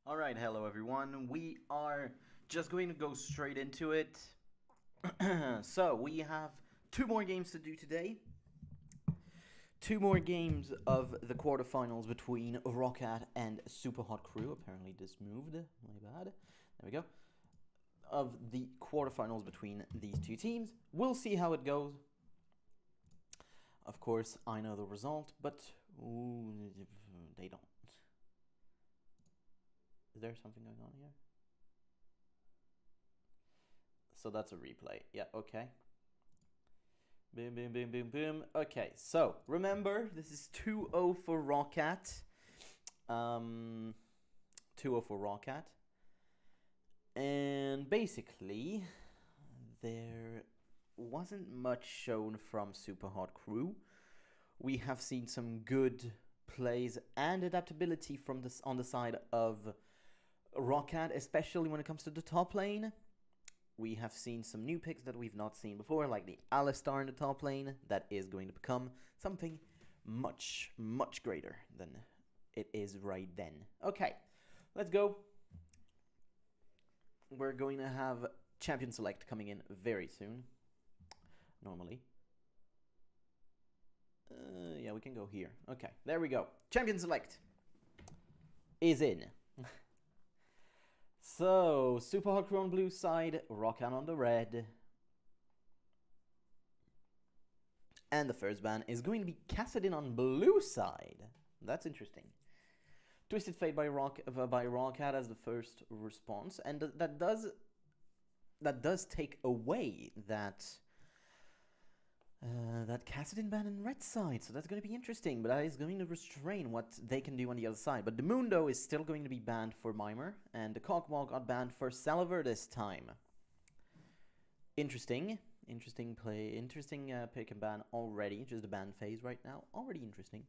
Alright, hello everyone. We are just going to go straight into it. So, we have two more games to do today. Two more games of the quarterfinals between ROC and Super Hot Crew. Apparently this moved, my bad. There we go. Of the quarterfinals between these two teams. We'll see how it goes. Of course, I know the result, but they don't. Is there something going on here? So that's a replay. Yeah, okay. Boom, boom, boom, boom, boom. Okay, so remember, this is 2-0 for ROCAT. 2-0 for ROCAT. And basically, there wasn't much shown from Super Hot Crew. We have seen some good plays and adaptability from this on the side of ROCAT, especially when it comes to the top lane. We have seen some new picks that we've not seen before, like the Alistar in the top lane. That is going to become something much, much greater than it is right then. Okay, let's go. We're going to have Champion Select coming in very soon, normally. Yeah, we can go here. Okay, there we go. Champion Select is in. So, Super Hot Crew on blue side, ROCAT on the red. And the first ban is going to be Kassadin on blue side. That's interesting. Twisted Fate by ROCAT as the first response, and that does take away that Kassadin ban in red side, so that's going to be interesting, but that is going to restrain what they can do on the other side. But the Mundo is still going to be banned for Mimer, and the Cockball got banned for Saliver this time. Interesting play, interesting pick and ban already, just the ban phase right now, already interesting.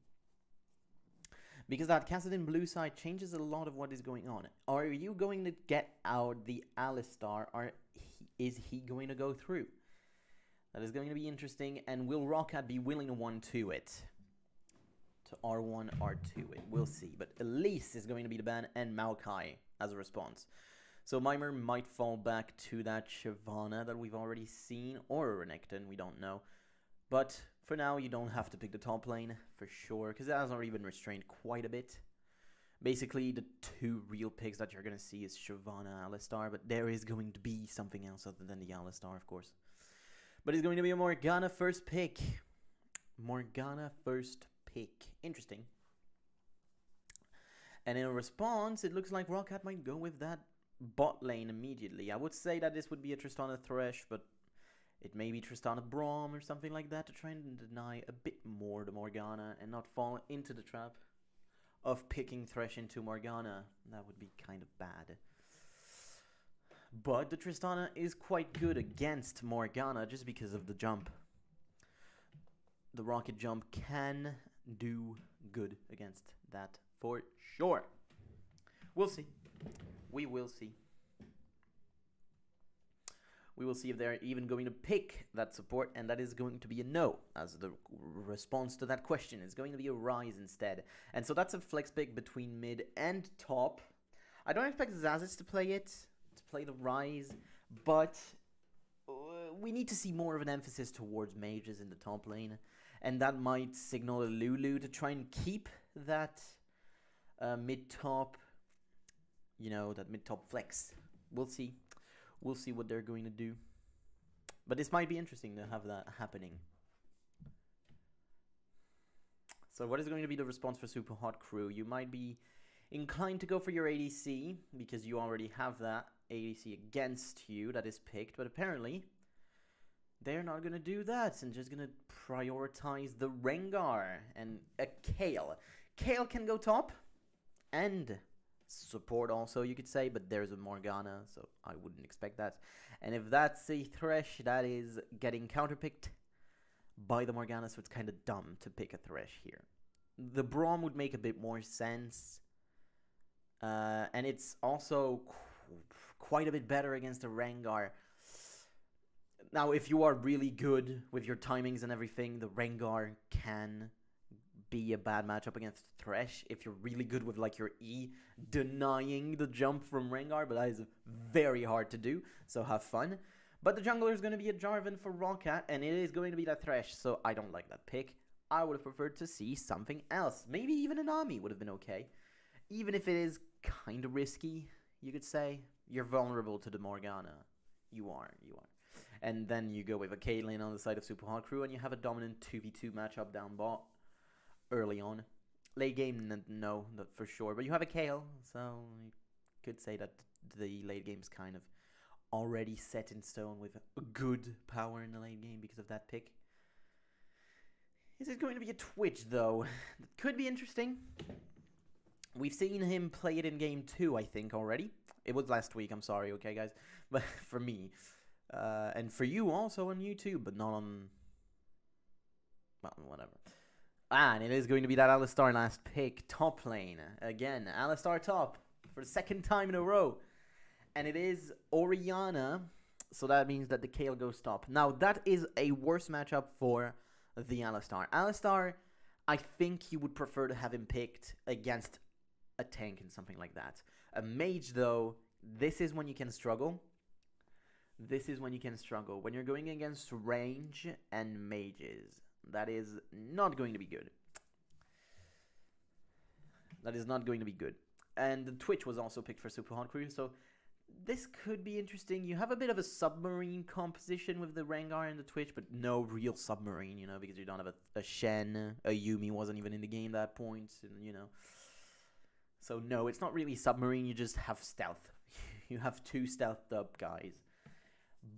Because that Kassadin blue side changes a lot of what is going on. Are you going to get out the Alistar, or is he going to go through? That is going to be interesting, and will ROCAT be willing to 1-2 it? To R1, R2 it, we'll see. But Elise is going to be the ban, and Maokai as a response. So Mimer might fall back to that Shyvana that we've already seen, or a Renekton, we don't know. But for now, you don't have to pick the top lane, for sure, because that has already been restrained quite a bit. Basically, the two real picks that you're going to see is Shyvana, Alistar, but there is going to be something else other than the Alistar, of course. But it's going to be a Morgana first pick. Morgana first pick. Interesting. And in a response, it looks like ROCAT might go with that bot lane immediately. I would say that this would be a Tristana Thresh, but it may be Tristana Braum or something like that to try and deny a bit more to Morgana and not fall into the trap of picking Thresh into Morgana. That would be kind of bad. But the Tristana is quite good against Morgana just because of the jump. The rocket jump can do good against that for sure. We'll see. We will see. We will see if they're even going to pick that support, and that is going to be a no, as the response to that question is going to be a Rise instead. And so that's a flex pick between mid and top. I don't expect Zazis to play it, to play the Rise, but we need to see more of an emphasis towards mages in the top lane, and that might signal a Lulu to try and keep that mid-top, you know, that mid-top flex. We'll see. We'll see what they're going to do. But this might be interesting to have that happening. So what is going to be the response for Super Hot Crew? You might be inclined to go for your ADC, because you already have that ADC against you that is picked, but apparently they're not going to do that and just going to prioritize the Rengar and a Kayle. Kayle can go top and support also, you could say, but there's a Morgana, so I wouldn't expect that. And if that's a Thresh, that is getting counterpicked by the Morgana, so it's kind of dumb to pick a Thresh here. The Braum would make a bit more sense. And it's also quite a bit better against a Rengar. Now, if you are really good with your timings and everything, the Rengar can be a bad matchup against Thresh if you're really good with like your E denying the jump from Rengar, but that is very hard to do, so have fun. But the jungler is going to be a Jarvan for ROC, and it is going to be that Thresh, so I don't like that pick. I would have preferred to see something else. Maybe even an Nami would have been okay. Even if it is kind of risky, you could say. You're vulnerable to the Morgana. You are. And then you go with a Caitlyn on the side of Super Hot Crew, and you have a dominant 2v2 matchup down bot early on. Late game, no, not for sure. But you have a Kayle, so you could say that the late game is kind of already set in stone with a good power in the late game because of that pick. Is it going to be a Twitch, though? That could be interesting. We've seen him play it in game 2, I think, already. It was last week, I'm sorry, okay, guys? But for me, and for you also on YouTube, but not on... well, whatever. And it is going to be that Alistar last pick, top lane. Again, Alistar top for the second time in a row. And it is Orianna, so that means that the Kayle goes top. Now, that is a worse matchup for the Alistar. Alistar, I think you would prefer to have him picked against a tank and something like that. A mage, though, this is when you can struggle. This is when you can struggle. When you're going against range and mages, that is not going to be good. That is not going to be good. And the Twitch was also picked for Super Hot Crew, so this could be interesting. You have a bit of a submarine composition with the Rengar and the Twitch, but no real submarine, you know, because you don't have a Shen. A Yuumi wasn't even in the game at that point, and, you know. So no, it's not really submarine, you just have stealth. You have 2 stealthed up guys.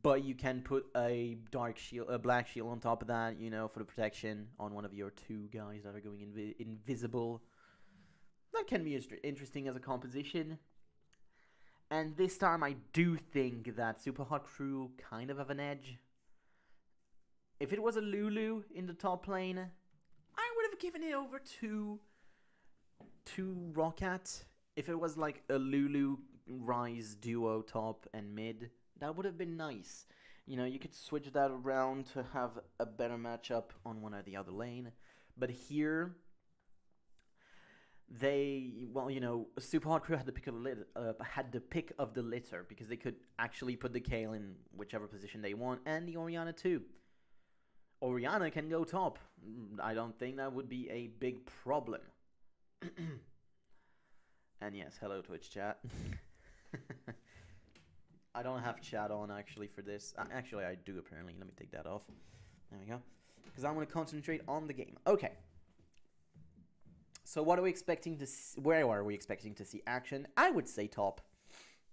But you can put a dark shield, a black shield on top of that, you know, for the protection on one of your 2 guys that are going invisible. That can be interesting as a composition. And this time I do think that Super Hot Crew kind of have an edge. If it was a Lulu in the top lane, I would have given it over to Roccat. If it was like a Lulu Ryze duo top and mid, that would have been nice. You know, you could switch that around to have a better matchup on one or the other lane. But here, well, you know, Super Hot Crew had the pick of the litter because they could actually put the Kayle in whichever position they want, and the Orianna too. Orianna can go top. I don't think that would be a big problem. And yes, hello Twitch chat. I don't have chat on actually for this. Actually, I do apparently. Let me take that off. There we go. Because I want to concentrate on the game. Okay. So what are we expecting to see? Where are we expecting to see action? I would say top.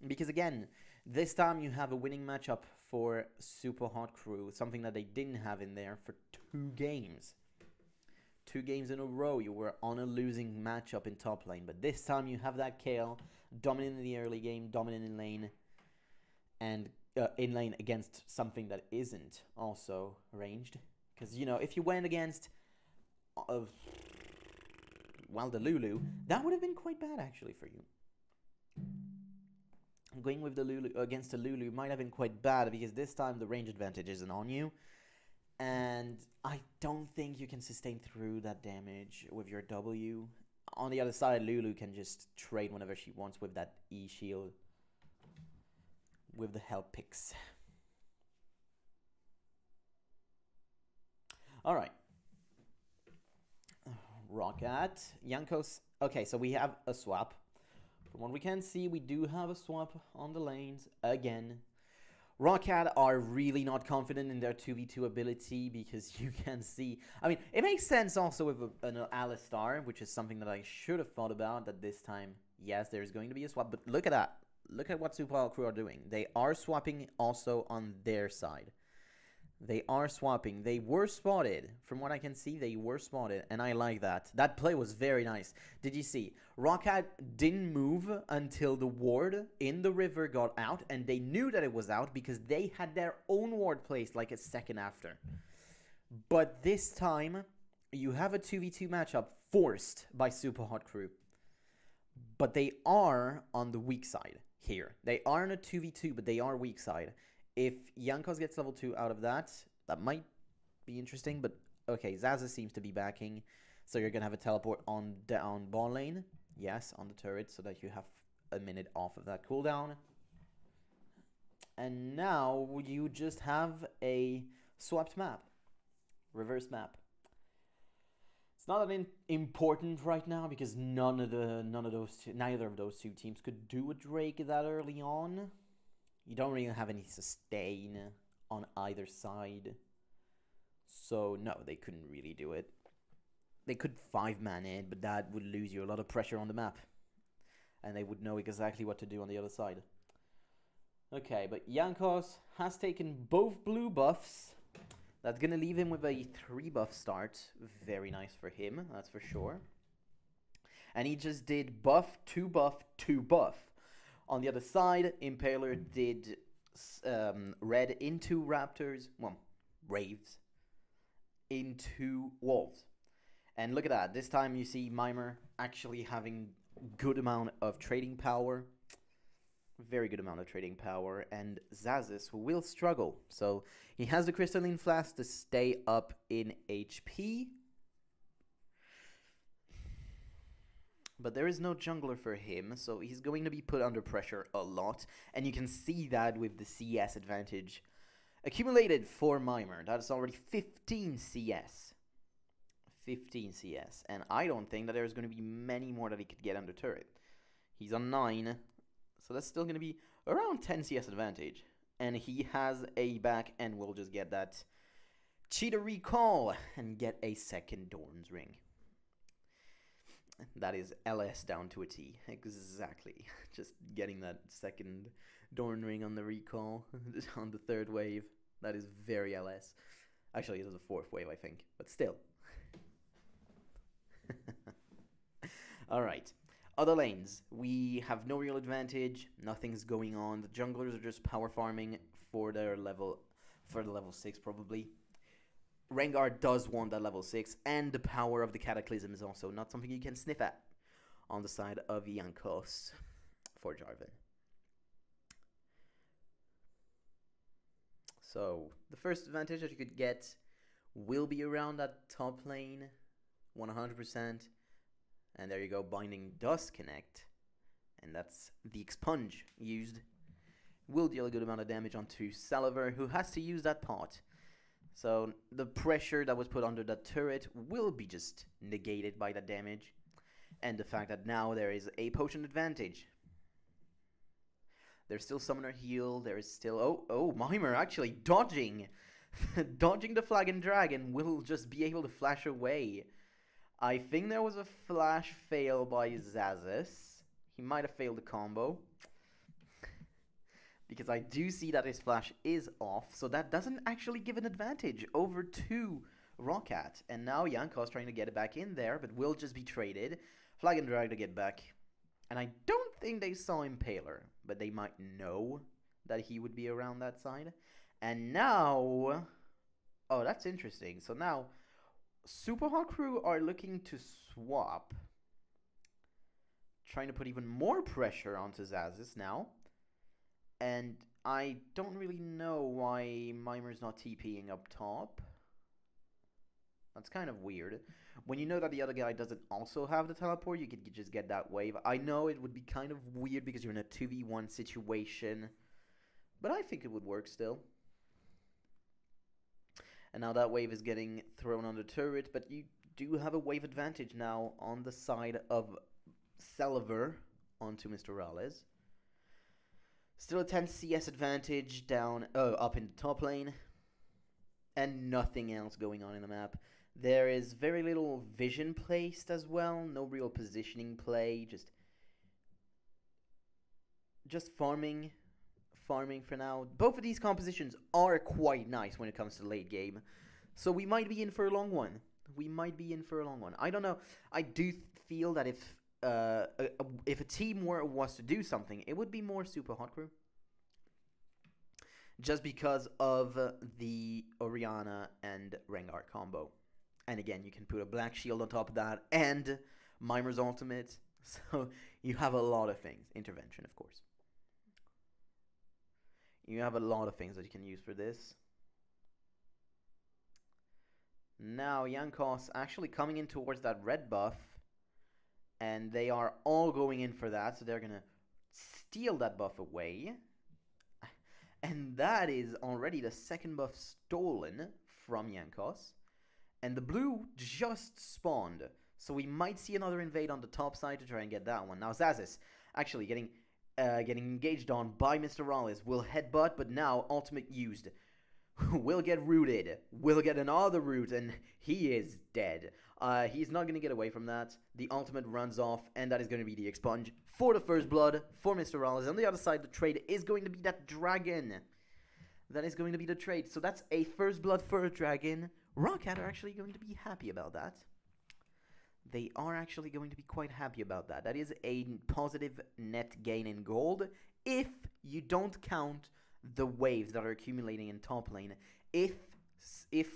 Because again, this time you have a winning matchup for Super Hot Crew. Something that they didn't have in there for 2 games. 2 games in a row you were on a losing matchup in top lane. But this time you have that Kayle dominant in the early game, dominant in lane. And in lane against something that isn't also ranged. Because, you know, if you went against... well, the Lulu, that would have been quite bad actually for you. Going with the Lulu against the Lulu might have been quite bad because this time the range advantage isn't on you. And I don't think you can sustain through that damage with your W. On the other side, Lulu can just trade whenever she wants with that E shield. With the help picks. Alright. Roccat, Jankos. Okay, so we have a swap. From what we can see, we do have a swap on the lanes again. Roccat are really not confident in their 2v2 ability because you can see... I mean, it makes sense also with an Alistar, which is something that I should have thought about, that this time, yes, there's going to be a swap, but look at that. Look at what Super Hot Crew are doing. They are swapping also on their side. They are swapping. They were spotted. From what I can see, they were spotted. And I like that. That play was very nice. Did you see? Roccat didn't move until the ward in the river got out. And they knew that it was out because they had their own ward placed like a second after. But this time, you have a 2v2 matchup forced by Super Hot Crew. But they are on the weak side here. They are in a 2v2, but they are weak side. If Jankos gets level 2 out of that, that might be interesting. But, okay, Zaza seems to be backing. So you're gonna have a teleport on down ball lane, yes, on the turret, so that you have a minute off of that cooldown. And now you just have a swapped map, reverse map. It's not that important right now because neither of those two teams could do a Drake that early on. You don't really have any sustain on either side, so no, they couldn't really do it. They could 5-man it, but that would lose you a lot of pressure on the map, and they would know exactly what to do on the other side. Okay, but Jankos has taken both blue buffs. That's going to leave him with a 3-buff start. Very nice for him, that's for sure. And he just did buff, 2 buff, 2 buff. On the other side, Impaler did red into Raptors, well, Raves, into Wolves. And look at that, this time you see Mimer actually having good amount of trading power. Very good amount of trading power, and Xaxis will struggle. So he has the Crystalline Flask to stay up in HP, but there is no jungler for him, so he's going to be put under pressure a lot, and you can see that with the CS advantage accumulated for Mimer. That's already 15 CS. 15 CS, and I don't think that there's going to be many more that he could get under turret. He's on 9. So that's still going to be around 10 CS advantage. And he has a back and will just get that Cheetah Recall and get a second Dorn's Ring. That is LS down to a T. Exactly. Just getting that second Dorn Ring on the recall on the 3rd wave. That is very LS. Actually, it was the 4th wave, I think. But still. Alright. Other lanes, we have no real advantage, nothing's going on. The junglers are just power farming for their level, for the level 6 probably. Rengar does want that level 6, and the power of the Cataclysm is also not something you can sniff at on the side of Jankos for Jarvan. So, the first advantage that you could get will be around that top lane, 100%. And there you go, Binding does connect. And that's the Expunge used. Will deal a good amount of damage onto Saliver, who has to use that pot. So the pressure that was put under that turret will be just negated by that damage. And the fact that now there is a potion advantage. There's still Summoner Heal, there is still... Oh, Mimer actually dodging. Dodging the Flag and Dragon will just be able to flash away. I think there was a flash fail by Xaxis. He might have failed the combo. Because I do see that his flash is off. So that doesn't actually give an advantage over to Roccat. And now Jankos trying to get it back in there. But will just be traded. Flag and Drag to get back. And I don't think they saw Impaler. But they might know that he would be around that side. And now... Oh, that's interesting. So now... Super Hot Crew are looking to swap. Trying to put even more pressure onto Xaxis now. And I don't really know why Mimer's not TPing up top. That's kind of weird. When you know that the other guy doesn't also have the teleport, you could just get that wave. I know it would be kind of weird because you're in a 2v1 situation. But I think it would work still. And now that wave is getting thrown on the turret, but you do have a wave advantage now on the side of Saliver onto Mr. Rales. Still a 10 CS advantage down, up in the top lane. And nothing else going on in the map. There is very little vision placed as well, no real positioning play, just farming for now. Both of these compositions are quite nice when it comes to late game. So we might be in for a long one. I don't know. I do feel that if a team was to do something, it would be more Super Hot Crew. Just because of the Orianna and Rengar combo. And again, you can put a Black Shield on top of that and Mimer's ultimate. So you have a lot of things. Intervention, of course. You have a lot of things that you can use for this. Now Jankos actually coming in towards that red buff. And they are all going in for that. So they're going to steal that buff away. And that is already the second buff stolen from Jankos. And the blue just spawned. So we might see another invade on the top side to try and get that one. Now Zazis actually getting engaged on by Mr. Rallis. Will headbutt, but now ultimate used. Will get rooted. Will get another root, and he is dead. He's not going to get away from that. The ultimate runs off, and that is going to be the expunge for the first blood for Mr. Rallis. On the other side, the trade is going to be that dragon. That is going to be the trade. So that's a first blood for a dragon. ROC are actually going to be happy about that. They are actually going to be quite happy about that. That is a positive net gain in gold if you don't count the waves that are accumulating in top lane. If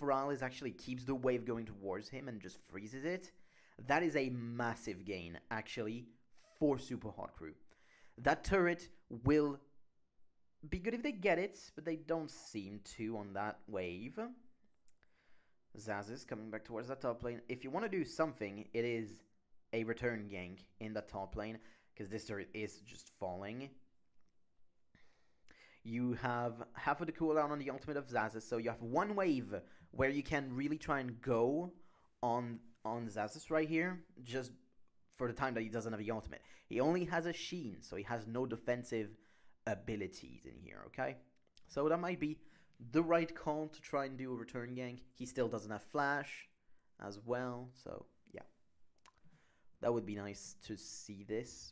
Rallis actually keeps the wave going towards him and just freezes it, that is a massive gain, actually, for Super Hot Crew. That turret will be good if they get it, but they don't seem to on that wave. Zazis coming back towards that top lane. If you want to do something, it is a return gank in the top lane, because this turret is just falling. You have half of the cooldown on the ultimate of Zazis, so you have one wave where you can really try and go on Zazis right here, just for the time that he doesn't have the ultimate. He only has a Sheen, so he has no defensive abilities in here, okay? So that might be the right call to try and do a return gank. He still doesn't have flash as well, so yeah. That would be nice to see this.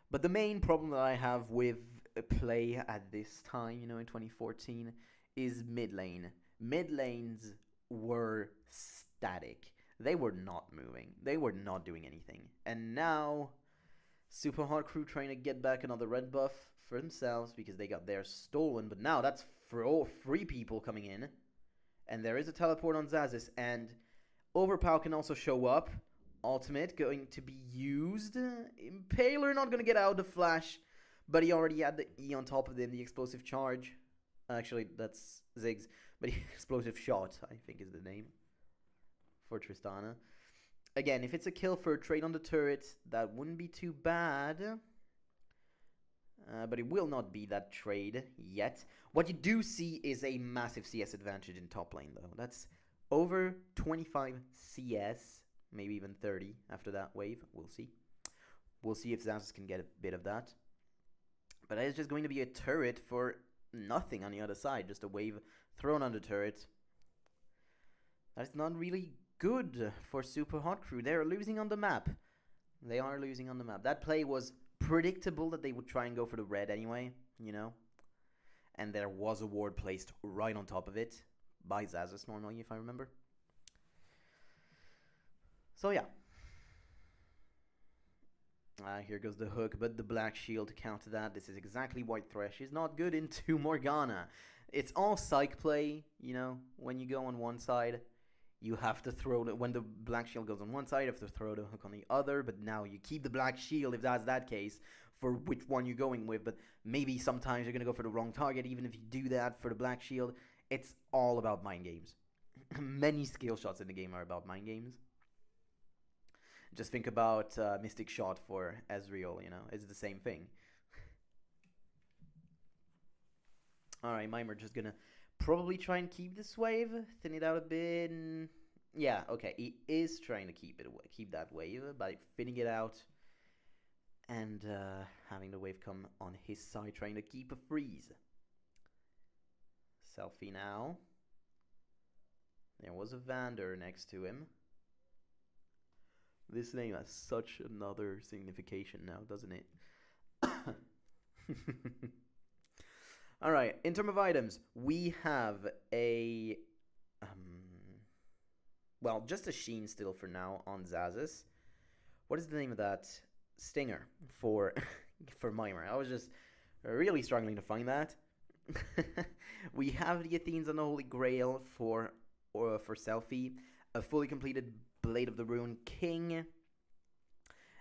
But the main problem that I have with play at this time, you know, in 2014, is mid lane. Mid lanes were static. They were not moving. They were not doing anything. And now, Super Hard Crew trying to get back another red buff for themselves because they got theirs stolen. But now that's for all 3 people coming in. And there is a teleport on Zazis. And Overpower can also show up. Ultimate going to be used. Impaler not going to get out the flash. But he already had the E on top of him, the explosive charge. Actually, that's Ziggs. But the explosive shot, I think is the name for Tristana. Again, if it's a kill for a trade on the turret, that wouldn't be too bad. But it will not be that trade yet. What you do see is a massive CS advantage in top lane, though. That's over 25 CS, maybe even 30 after that wave. We'll see. We'll see if Zazis can get a bit of that. But it's just going to be a turret for nothing on the other side. Just a wave thrown on the turret. That's not really good for Super Hot Crew. They're losing on the map. They are losing on the map. That play was predictable that they would try and go for the red anyway, you know. And there was a ward placed right on top of it. By Zazis normally, if I remember. So yeah. Here goes the hook, but the black shield to counter that. This is exactly White Thresh is not good into Morgana. It's all psych play, you know. When you go on one side, you have to throw the... When the black shield goes on one side, you have to throw the hook on the other. But now you keep the black shield, if that's that case, for which one you're going with. But maybe sometimes you're going to go for the wrong target, even if you do that for the black shield. It's all about mind games. Many skill shots in the game are about mind games. Just think about Mystic Shot for Ezreal, you know. It's the same thing. Alright, Mimer just gonna probably try and keep this wave. Thin it out a bit. And yeah, okay. He is trying to keep that wave by thinning it out. And having the wave come on his side, trying to keep a freeze. Selfie now. There was a Vander next to him. This name has such another signification now, doesn't it? Alright, in terms of items, we have a... well, just a Sheen still for now on Zazis. What is the name of that? Stinger for Mimer. I was just really struggling to find that. We have the Athenes on the Holy Grail for Selfie. A fully completed Blade of the Rune King.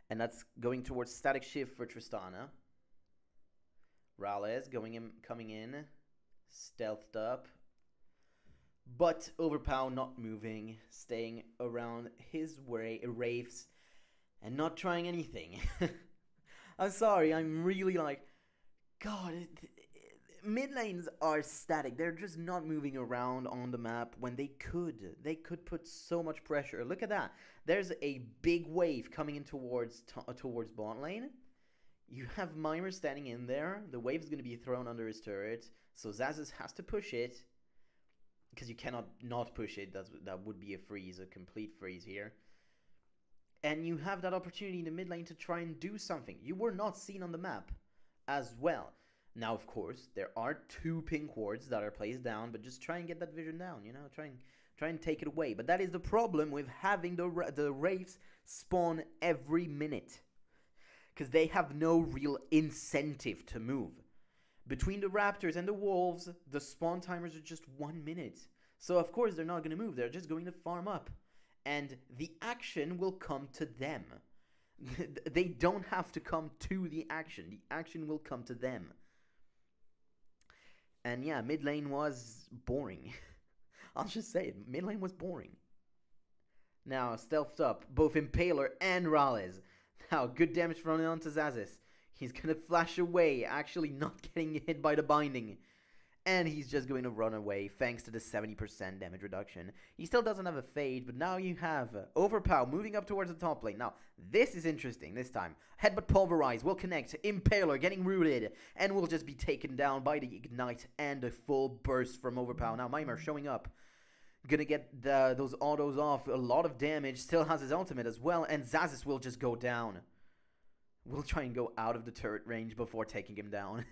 And that's going towards Static Shift for Tristana. Rallis coming in. Stealthed up. But Overpow not moving, staying around his wraiths, and not trying anything. I'm sorry, I'm really like, God, mid lanes are static. They're just not moving around on the map when they could. They could put so much pressure. Look at that. There's a big wave coming in towards bot lane. You have Mimer standing in there. The wave is going to be thrown under his turret. So Xaxis has to push it. Because you cannot not push it. That would be a freeze, a complete freeze here. And you have that opportunity in the mid lane to try and do something. You were not seen on the map as well. Now, of course, there are 2 pink wards that are placed down, but just try and get that vision down, you know? Try and take it away. But that is the problem with having the Wraiths spawn every minute. Because they have no real incentive to move. Between the Raptors and the Wolves, the spawn timers are just 1 minute. So, of course, they're not going to move. They're just going to farm up. And the action will come to them. They don't have to come to the action. The action will come to them. And yeah, mid lane was boring. I'll just say it. Mid lane was boring. Now, stealthed up, both Impaler and Rales. Now, good damage from on to Xaxis. He's going to flash away, actually not getting hit by the binding. And he's just going to run away thanks to the 70% damage reduction. He still doesn't have a fade, but now you have Overpow moving up towards the top lane. Now, this is interesting this time. Headbutt Pulverize will connect. Impaler getting rooted. And will just be taken down by the Ignite and a full burst from Overpow. Now, Mimer showing up. Gonna get those autos off. A lot of damage. Still has his ultimate as well. And Xaxis will just go down. We'll try and go out of the turret range before taking him down.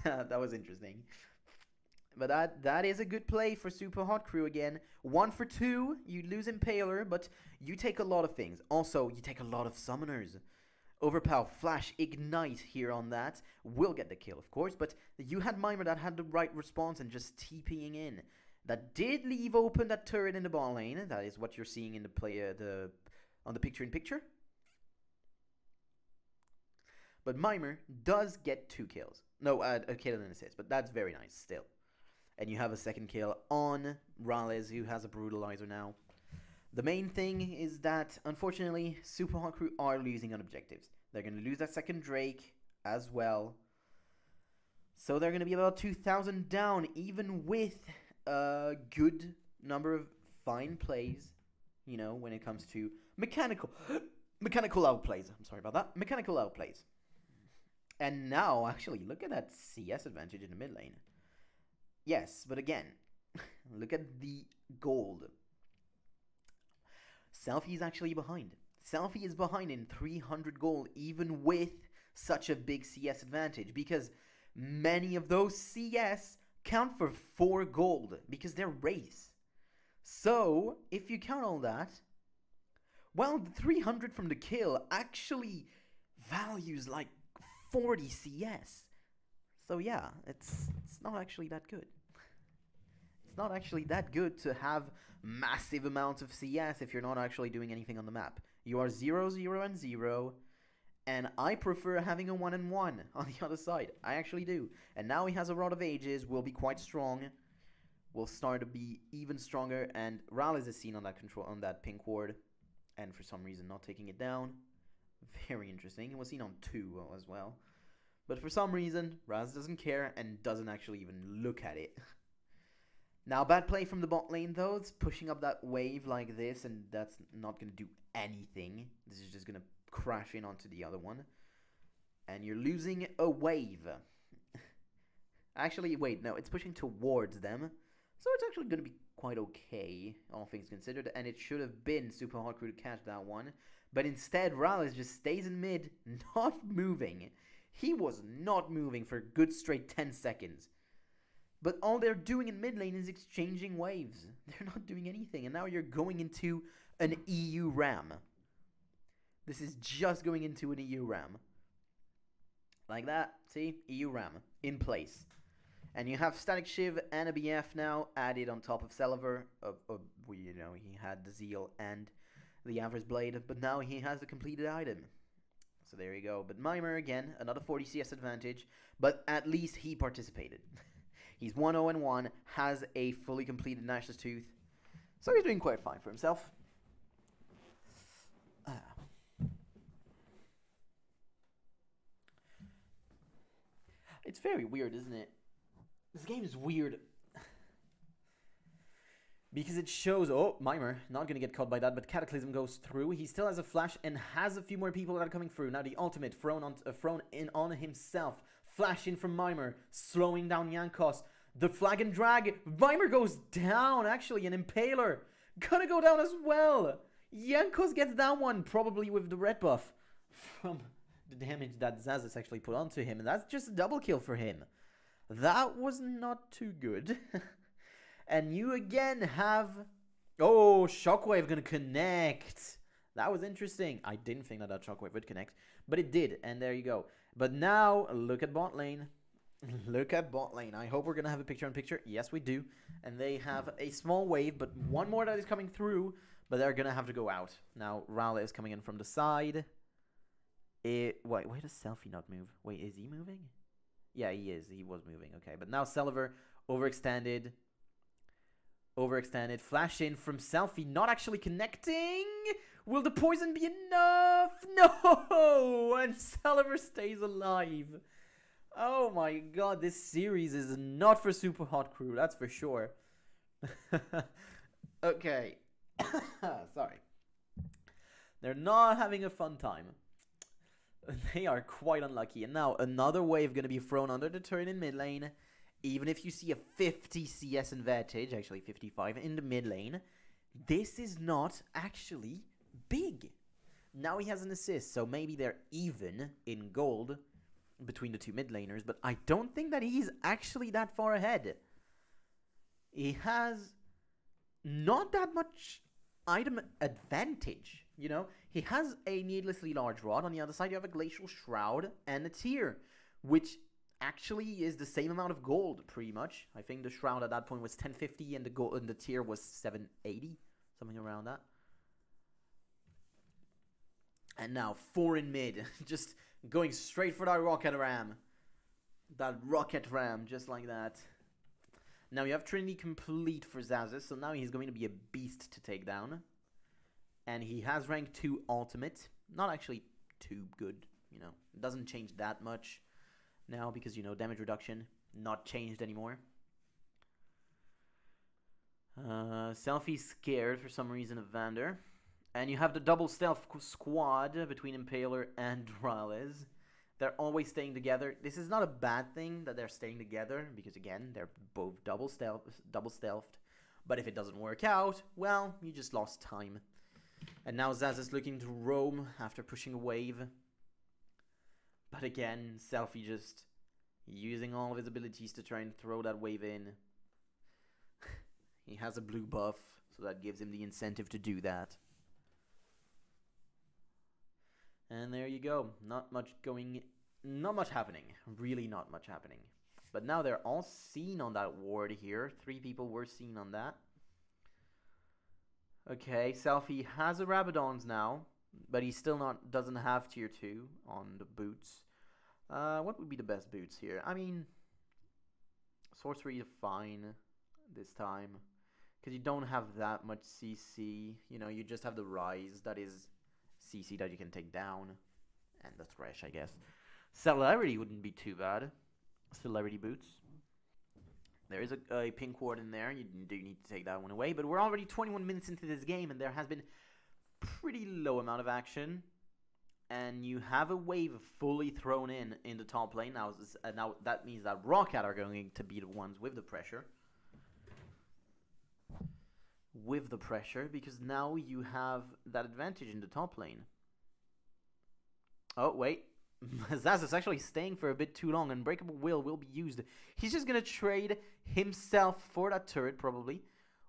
That was interesting. But that is a good play for Super Hot Crew again. 1 for 2. You lose Impaler, but you take a lot of things. Also, you take a lot of summoners. Overpow, Flash, Ignite here on that. Will get the kill, of course. But you had Mimer that had the right response and just TPing in. That did leave open that turret in the ball lane. That is what you're seeing in the play on the picture-in-picture. But Mimer does get 2 kills. No, a kill and an assist, but that's very nice still. And you have a second kill on Rales, who has a Brutalizer now. The main thing is that, unfortunately, Super Hot Crew are losing on objectives. They're going to lose that second Drake as well. So they're going to be about 2,000 down, even with a good number of fine plays, you know, when it comes to mechanical outplays. I'm sorry about that. Mechanical outplays. And now, actually, look at that CS advantage in the mid lane. Yes, but again, look at the gold. Selfie is actually behind. Selfie is behind in 300 gold, even with such a big CS advantage, because many of those CS count for 4 gold, because they're wraiths. So, if you count all that, well, the 300 from the kill actually values like 40 CS. So yeah, it's not actually that good. It's not actually that good to have massive amounts of CS if you're not actually doing anything on the map. You are 0, 0, and 0, and I prefer having a 1 and 1 on the other side. I actually do. And now he has a Rod of Ages, will be quite strong. Will start to be even stronger, and Rales is seen on that pink ward, and for some reason not taking it down. Very interesting. It was seen on 2 as well. But for some reason, Raz doesn't care and doesn't actually even look at it. Now, bad play from the bot lane, though. It's pushing up that wave like this, and that's not going to do anything. This is just going to crash in onto the other one. And you're losing a wave. Actually, wait, no, it's pushing towards them. So it's actually going to be quite okay, all things considered. And it should have been Super Hot Crew to catch that one. But instead, Rales just stays in mid, not moving. He was not moving for a good straight 10 seconds. But all they're doing in mid lane is exchanging waves. They're not doing anything. And now you're going into an EU ram. This is just going into an EU ram. Like that. See? EU ram. In place. And you have Static Shiv and a BF now added on top of Celiver. You know, he had the Zeal and the Average Blade. But now he has the completed item. So there you go. But Mimer, again, another 40 CS advantage. But at least he participated. He's 1-0-1, has a fully completed Gnash's Tooth. So he's doing quite fine for himself. It's very weird, isn't it? This game is weird. Because it shows... Oh, Mimer, not going to get caught by that, but Cataclysm goes through. He still has a flash and has a few more people that are coming through. Now the ultimate thrown in on himself. Flash in from Mimer, slowing down Jankos. The flag and drag. Mimer goes down, actually, an Impaler. Gonna go down as well. Jankos gets that one, probably with the red buff from the damage that Xaxus actually put onto him. And that's just a double kill for him. That was not too good. And you again have... Oh, Shockwave gonna connect. That was interesting. I didn't think that Shockwave would connect, but it did, and there you go. But now, look at bot lane. Look at bot lane. I hope we're gonna have a picture-in-picture. Yes, we do. And they have a small wave, but one more that is coming through, but they're gonna have to go out. Now, Rala is coming in from the side. Wait, why does Selfie not move? Wait, is he moving? Yeah, he is. He was moving. Okay, but now Celiver overextended. Overextended. Flash in from Selfie. Not actually connecting. Will the poison be enough? No! And Celiver stays alive. Oh my god, this series is not for Super Hot Crew. That's for sure. Okay. Sorry. They're not having a fun time. They are quite unlucky. And now another wave going to be thrown under the turret in mid lane. Even if you see a 50 CS advantage, actually 55 in the mid lane, this is not actually big. Now he has an assist, so maybe they're even in gold between the two mid laners, but I don't think that he's actually that far ahead. He has not that much item advantage, you know? He has a needlessly large rod. On the other side, you have a Glacial Shroud and a Tear, which actually is the same amount of gold, pretty much. I think the Shroud at that point was 1050 and the gold and the Tear was 780, something around that. And now 4 in mid, just going straight for that rocket ram. That rocket ram, just like that. Now you have Trinity complete for Xaxus, so now he's going to be a beast to take down. And he has rank 2 ultimate. Not actually too good, you know. It doesn't change that much now because, you know, damage reduction not changed anymore. Selfie scared for some reason of Vander. And you have the double stealth squad between Impaler and Rales. They're always staying together. This is not a bad thing that they're staying together because, again, they're both double stealthed. But if it doesn't work out, well, you just lost time. And now Xaxus is looking to roam after pushing a wave. But again, Selfie just using all of his abilities to try and throw that wave in. He has a blue buff, so that gives him the incentive to do that. And there you go. Not much happening. Really not much happening. But now they're all seen on that ward here. 3 people were seen on that. Okay, Selfie has a Rabadons now, but he still doesn't have tier 2 on the boots. What would be the best boots here? I mean, Sorcery is fine this time, because you don't have that much CC. You know, you just have the Rise that is CC that you can take down, and the Thresh, I guess. Celebrity wouldn't be too bad. Celebrity boots. There is a pink ward in there. You do need to take that one away. But we're already 21 minutes into this game, and there has been pretty low amount of action. And you have a wave fully thrown in the top lane. Now that means that ROC are going to be the ones with the pressure. Because now you have that advantage in the top lane. Oh, wait. Xaxus is actually staying for a bit too long. Unbreakable will be used. He's just going to trade himself for that turret, probably.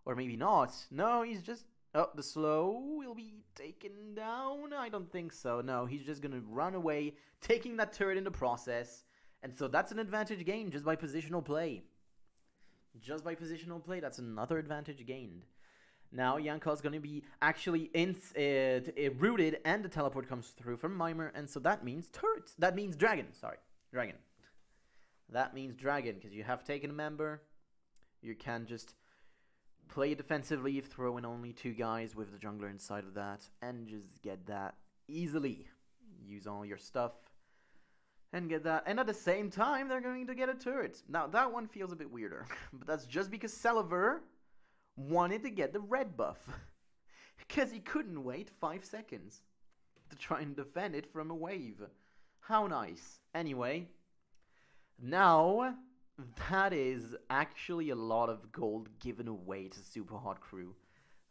Or maybe not. No, he's just... Oh, the slow will be taken down? I don't think so. No, he's just going to run away, taking that turret in the process. And so that's an advantage gained just by positional play. Just by positional play, that's another advantage gained. Now Jankos is going to be actually rooted, and the teleport comes through from Mimer, and so that means turret. That means dragon. Sorry, dragon. That means dragon, because you have taken a member. You can just play defensively, throw in only 2 guys with the jungler inside of that, and just get that easily. Use all your stuff and get that. And at the same time, they're going to get a turret. Now, that one feels a bit weirder, but that's just because Celiver wanted to get the red buff. Because he couldn't wait 5 seconds to try and defend it from a wave. How nice. Anyway, now that is actually a lot of gold given away to Super Hot Crew.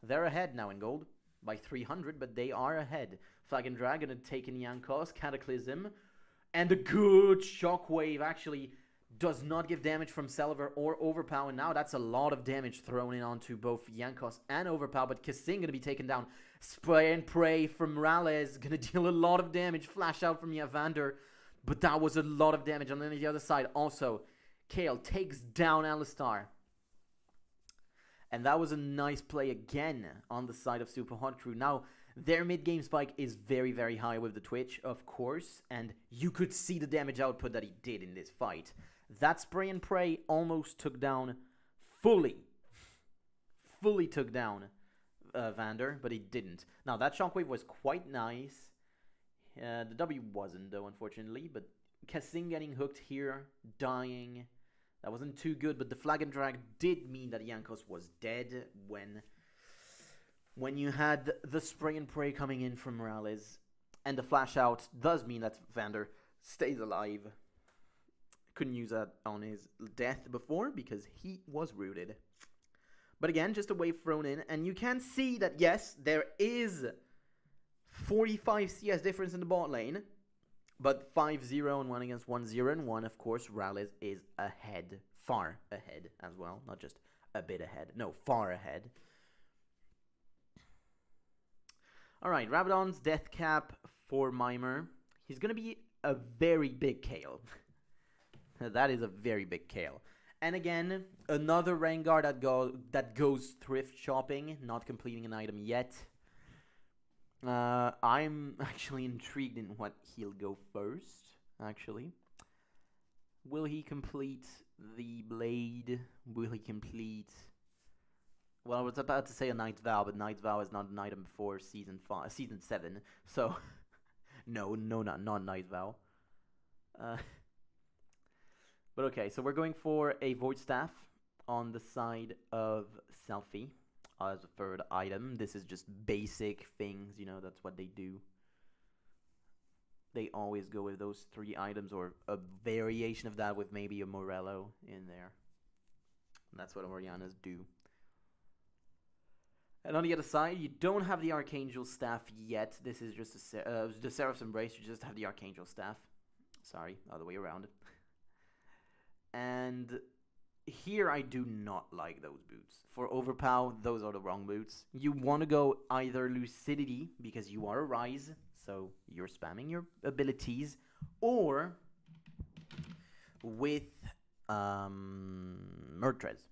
They're ahead now in gold by 300, but they are ahead. Flag and Dragon had taken Yankos, Cataclysm, and a good Shockwave actually does not give damage from Celiver or Overpower. Now that's a lot of damage thrown in onto both Yankos and Overpower, but Kasing gonna be taken down. Spray and Pray from Morales gonna deal a lot of damage. Flash out from Yavander, but that was a lot of damage. And then on the other side also, Kale takes down Alistar. And that was a nice play again on the side of Super Hot Crew. Now, their mid-game spike is very, very high with the Twitch, of course, and you could see the damage output that he did in this fight. That Spray and Pray almost took down fully took down Vander, but he didn't. Now, that Shockwave was quite nice. The W wasn't, though, unfortunately, but Kasing getting hooked here, dying. That wasn't too good, but the Flag and Drag did mean that Yankos was dead when you had the Spray and Pray coming in from Morales. And the Flash out does mean that Vander stays alive. Couldn't use that on his death before because he was rooted. But again, just a wave thrown in. And you can see that, yes, there is 45 CS difference in the bot lane. But 5-0 and 1 against 1-0 and 1, of course, Rallis is ahead. Far ahead as well. Not just a bit ahead. No, far ahead. Alright, Rabadon's death cap for Mimer. He's going to be a very big Kale. That is a very big Kale. And again, another Rengar that goes thrift shopping, not completing an item yet. I'm actually intrigued in what he'll go first, actually. Will he complete the Blade? Will he complete... Well, I was about to say a Night's Vow, but Night's Vow is not an item before Season 7, so... no, not Night's Vow. But okay, so we're going for a Void Staff on the side of Selfie as a third item. This is just basic things, you know, that's what they do. They always go with those 3 items or a variation of that with maybe a Morello in there. And that's what Orianas do. And on the other side, you don't have the Archangel Staff yet. This is just the Seraph's Embrace. You just have the Archangel Staff. Sorry, other way around. And here I do not like those boots. For Overpower, those are the wrong boots. You want to go either Lucidity, because you are a Rise, so you're spamming your abilities, or with Mertrez,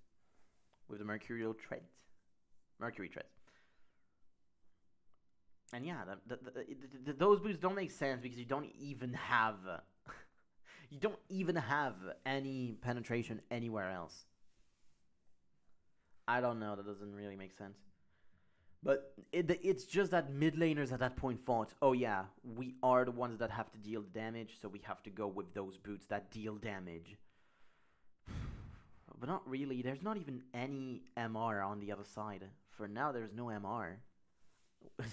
with the Mercurial Tread. Mercury Tread. And yeah, those boots don't make sense because you don't even have... you don't even have any penetration anywhere else. I don't know, that doesn't really make sense. But it's just that mid laners at that point thought, oh yeah, we are the ones that have to deal damage, so we have to go with those boots that deal damage. But not really, there's not even any MR on the other side. For now, there's no MR.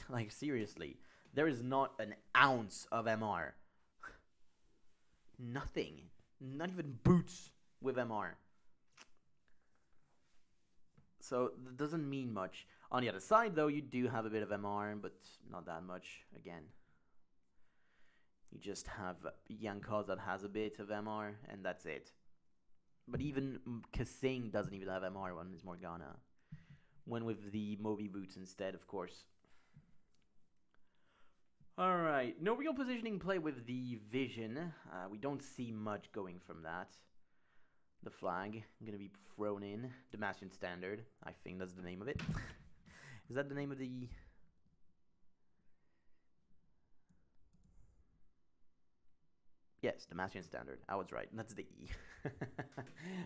Like, seriously, there is not an ounce of MR. Nothing. Not even boots with MR. So, that doesn't mean much. On the other side, though, you do have a bit of MR, but not that much, again. You just have Yankos that has a bit of MR, and that's it. But even Kasing doesn't even have MR on his Morgana. When with the Moby boots instead, of course. Alright, no real positioning play with the Vision. We don't see much going from that. The flag, going to be thrown in. Damascene Standard, I think that's the name of it. Is that the name of the... Yes, the Master Standard. I was right. That's the E.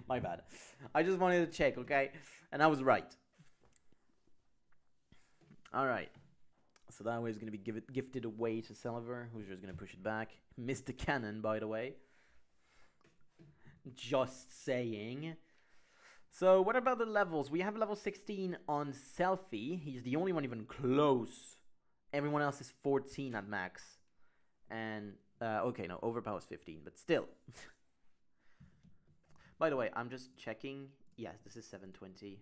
My bad. I just wanted to check, okay? And I was right. Alright. So that way is going to be gifted away to Selver, who's just going to push it back. Missed the cannon, by the way. Just saying. So what about the levels? We have level 16 on Selfie. He's the only one even close. Everyone else is 14 at max. And, okay, no, Overpower is 15, but still. By the way, I'm just checking. Yes, this is 720.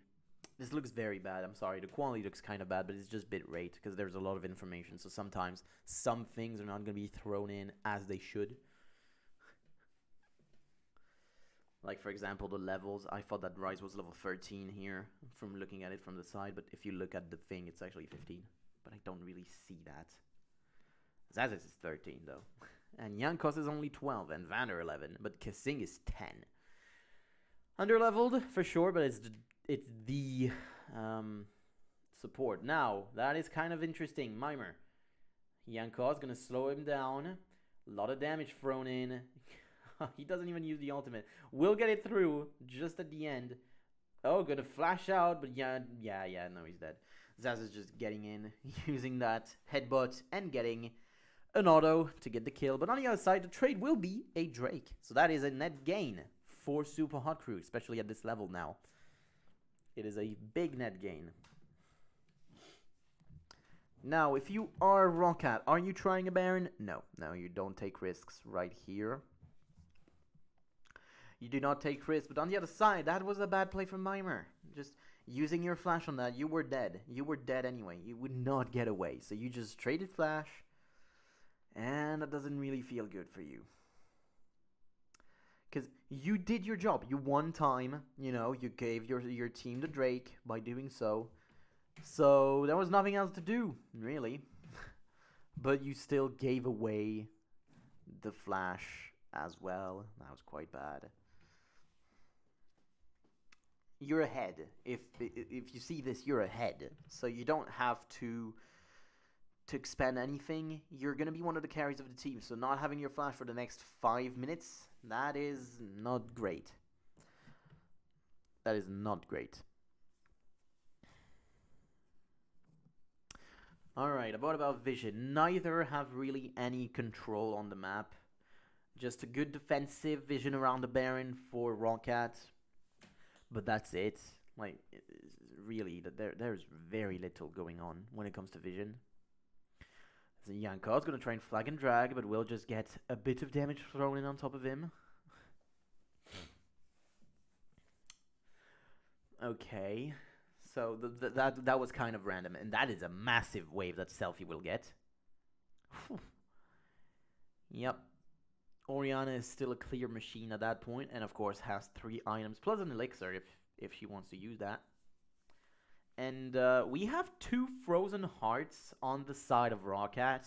This looks very bad. I'm sorry. The quality looks kind of bad, but it's just bitrate because there's a lot of information. So sometimes some things are not going to be thrown in as they should. Like, for example, the levels. I thought that Rise was level 13 here from looking at it from the side. But if you look at the thing, it's actually 15. But I don't really see that. Zazes is 13, though. And Yankos is only 12 and Vander 11. But Kasing is 10. Underleveled, for sure, but it's the support. Now, that is kind of interesting. Mimer. Yankos going to slow him down. A lot of damage thrown in. He doesn't even use the ultimate. We'll get it through just at the end. Oh, gonna flash out, but yeah, no, he's dead. Zaz is just getting in, using that headbutt, and getting an auto to get the kill. But on the other side, the trade will be a Drake. So that is a net gain for Super Hot Crew, especially at this level now. It is a big net gain. Now, if you are Roccat, are you trying a Baron? No, you don't take risks right here. You do not take risks, but on the other side, that was a bad play from Mimer. Just using your flash on that, you were dead. You were dead anyway. You would not get away. So you just traded flash, and that doesn't really feel good for you. Because you did your job. You won time. You know, you gave your team the Drake by doing so. So there was nothing else to do, really. But you still gave away the flash as well. That was quite bad. You're ahead. If you see this, you're ahead. So you don't have to expend anything. You're going to be one of the carries of the team. So not having your flash for the next 5 minutes, that is not great. That is not great. Alright, about vision. Neither have really any control on the map. Just a good defensive vision around the Baron for Roccat. But that's it. Like, really, there's very little going on when it comes to vision. So Yanko's going to try and flag and drag, but we'll just get a bit of damage thrown in on top of him. Okay. So that was kind of random. And that is a massive wave that Selfie will get. Whew. Yep. Oriana is still a clear machine at that point, and of course has 3 items plus an elixir if she wants to use that. And we have 2 frozen hearts on the side of Roccat,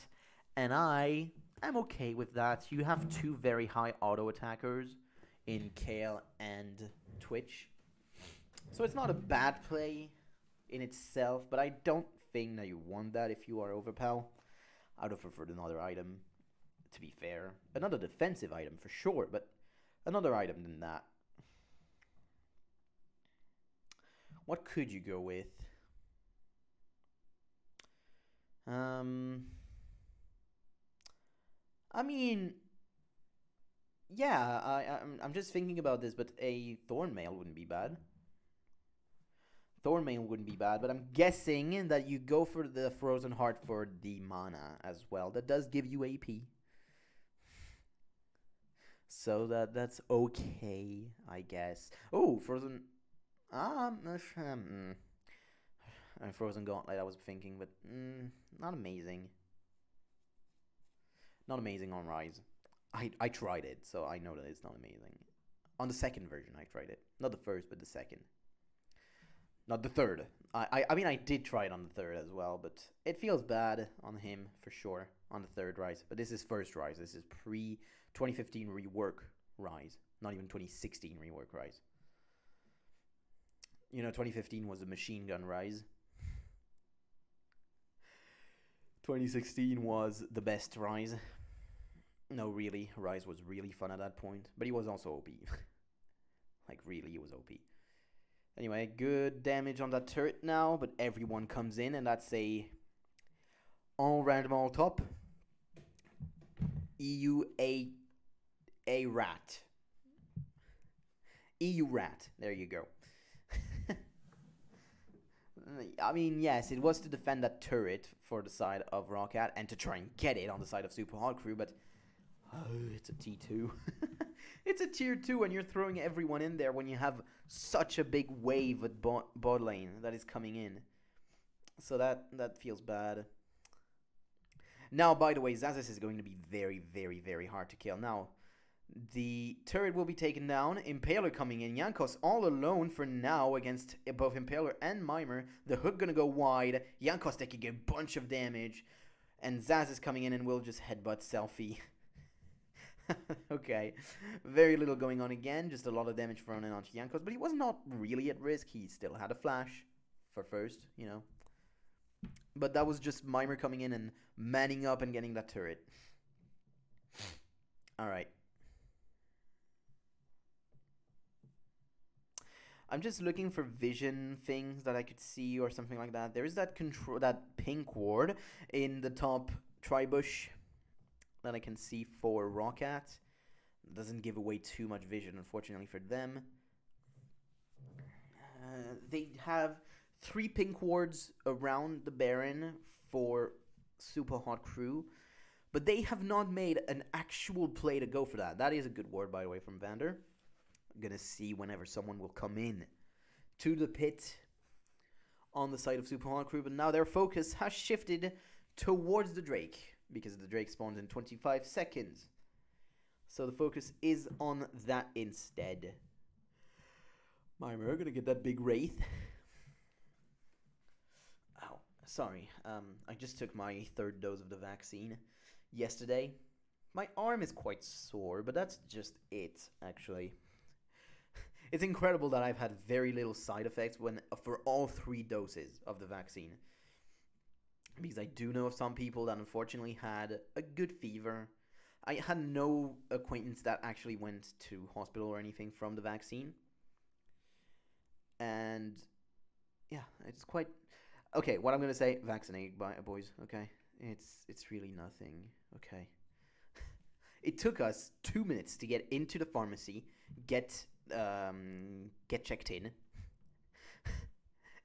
and I am okay with that. You have 2 very high auto attackers in Kale and Twitch, so it's not a bad play in itself, but I don't think that you want that if you are Overpow. I'd have preferred another item. To be fair, another defensive item for sure, but another item than that. What could you go with? I mean, yeah, I'm just thinking about this, but a Thornmail wouldn't be bad. Thornmail wouldn't be bad, but I'm guessing that you go for the Frozen Heart for the mana as well. That does give you AP. So that's okay, I guess. Oh, Frozen... Frozen Gauntlet, I was thinking, but not amazing. Not amazing on Rise. I tried it, so I know that it's not amazing. On the second version, I tried it. Not the first, but the second. Not the third. I mean, I did try it on the third as well, but it feels bad on him, for sure, on the third Rise. But this is first Rise. This is pre-2015 rework Rise. Not even 2016 rework Rise. You know, 2015 was a machine gun Rise. 2016 was the best Rise. No, really, Rise was really fun at that point, but he was also OP. Like, really, he was OP. Anyway, good damage on that turret now, but everyone comes in, and that's a all random all top. EU rat. EU rat. There you go. I mean, yes, it was to defend that turret for the side of ROC and to try and get it on the side of Super Hard Crew, but it's a T2. It's a tier 2 and you're throwing everyone in there when you have such a big wave at bot lane that is coming in. So that feels bad. Now, by the way, Xaxis is going to be very, very, very hard to kill. Now, the turret will be taken down. Impaler coming in. Jankos all alone for now against both Impaler and Mimer. The hook gonna go wide. Jankos taking a bunch of damage. And Xaxis coming in and will just headbutt Selfie. Okay. Very little going on again. Just a lot of damage thrown in onto Jankos. But he was not really at risk. He still had a flash for first, you know. But that was just Mimer coming in and manning up and getting that turret. Alright. I'm just looking for vision things that I could see or something like that. There is that pink ward in the top tribush that I can see for ROC at. Doesn't give away too much vision, unfortunately, for them. They have 3 pink wards around the Baron for Super Hot Crew, but they have not made an actual play to go for that. That is a good ward, by the way, from Vander. I'm gonna see whenever someone will come in to the pit on the side of Super Hot Crew, but now their focus has shifted towards the Drake because the Drake spawns in 25 seconds. So the focus is on that instead. Mimer gonna get that big Wraith. Ow, sorry. I just took my 3rd dose of the vaccine yesterday. My arm is quite sore, but that's just it, actually. It's incredible that I've had very little side effects for all 3 doses of the vaccine. Because I do know of some people that unfortunately had a good fever. I had no acquaintance that actually went to hospital or anything from the vaccine. And yeah, it's quite... Okay, what I'm going to say, vaccinate, boys, okay? It's really nothing, okay? It took us 2 minutes to get into the pharmacy, get checked in,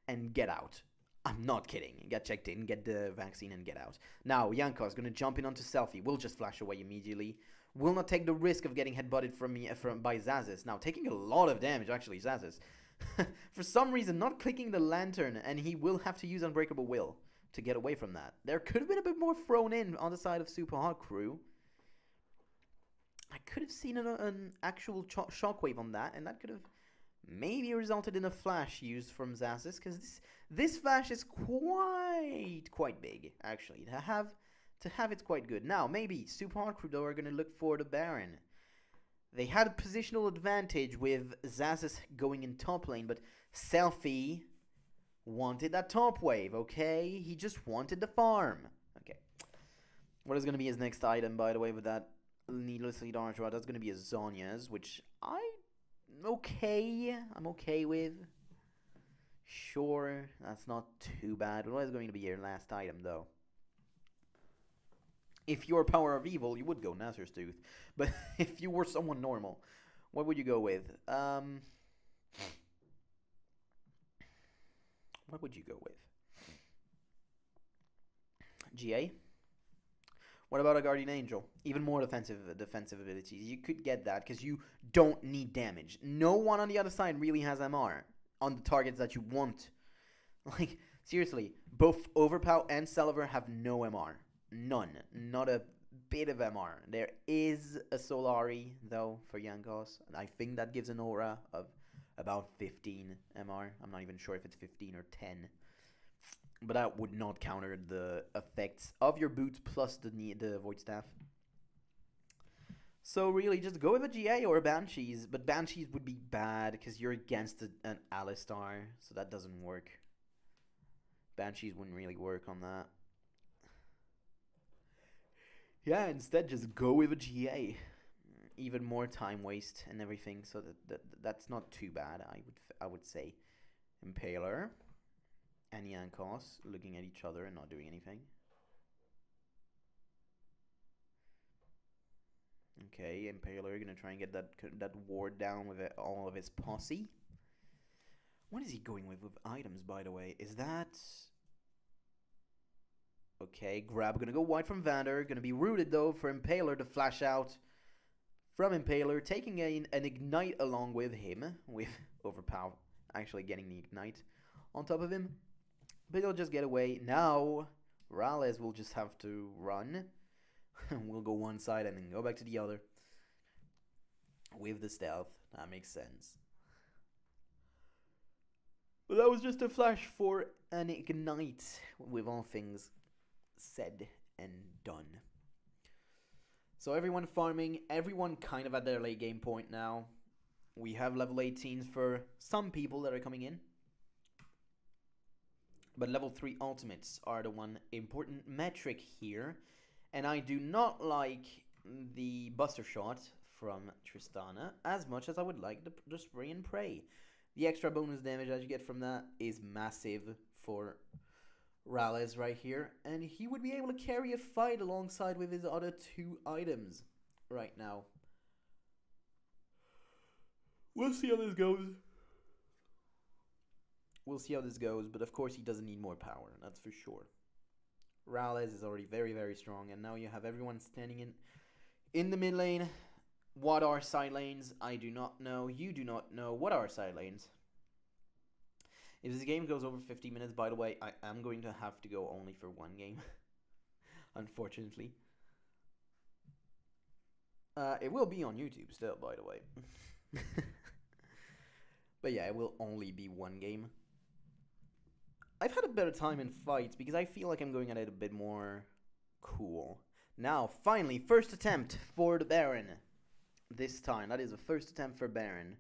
and get out. I'm not kidding. Get checked in, get the vaccine, and get out. Now, Yanko is going to jump in onto Selfie. Will just flash away immediately. Will not take the risk of getting headbutted by Xaxis. Now, taking a lot of damage, actually, Xaxis. For some reason, not clicking the lantern, and he will have to use Unbreakable Will to get away from that. There could have been a bit more thrown in on the side of Super Hot Crew. I could have seen an actual shockwave on that, and that could have maybe resulted in a flash used from Xaxis, because this flash is quite big, actually. To have it's quite good. Now, maybe Super Hard Crew, though, are going to look for the Baron. They had a positional advantage with Xaxis going in top lane, but Selfie wanted that top wave, okay? He just wanted the farm. Okay. What is going to be his next item, by the way, with that needlessly large rod? That's going to be a Zhonya's, which I'm okay with. Sure, that's not too bad. What is going to be your last item, though? If you're Power of Evil, you would go Nazar's Tooth. But if you were someone normal, what would you go with? What would you go with? GA? What about a Guardian Angel? Even more defensive abilities. You could get that because you don't need damage. No one on the other side really has MR on the targets that you want. Like, seriously, both Overpow and Celiver have no MR. None. Not a bit of MR. There is a Solari, though, for Jankos. I think that gives an aura of about 15 MR. I'm not even sure if it's 15 or 10. But that would not counter the effects of your boots plus the Void Staff. So really, just go with a GA or a Banshees. But Banshees would be bad because you're against an Alistar. So that doesn't work. Banshees wouldn't really work on that. Yeah, instead just go with a GA. Even more time waste and everything, so that's not too bad. I would say. Impaler and Yankos looking at each other and not doing anything. Okay, Impaler gonna try and get that ward down with all of his posse. What is he going with items, by the way? Is that... Okay, Grab gonna go wide from Vander. Gonna be rooted, though, for Impaler to flash out from Impaler. Taking an Ignite along with him. With Overpower actually getting the Ignite on top of him. But he'll just get away. Now, Rales will just have to run. We'll go one side and then go back to the other. With the stealth. That makes sense. But that was just a flash for an Ignite. With all things said and done. So everyone farming. Everyone kind of at their late game point now. We have level 18s for some people that are coming in. But level 3 ultimates are the one important metric here. And I do not like the Buster Shot from Tristana as much as I would like the Spray and Pray. The extra bonus damage that you get from that is massive for Rales right here. And he would be able to carry a fight alongside with his other 2 items right now. We'll see how this goes. We'll see how this goes, but of course he doesn't need more power, that's for sure. Rales is already very, very strong, and now you have everyone standing in the mid lane. What are side lanes? I do not know. You do not know. What are side lanes? If this game goes over 50 minutes, by the way, I am going to have to go only for one game. Unfortunately. It will be on YouTube still, by the way. But yeah, it will only be one game. I've had a better time in fights because I feel like I'm going at it a bit more cool. Now, finally, first attempt for the Baron. This time, that is the first attempt for Baron.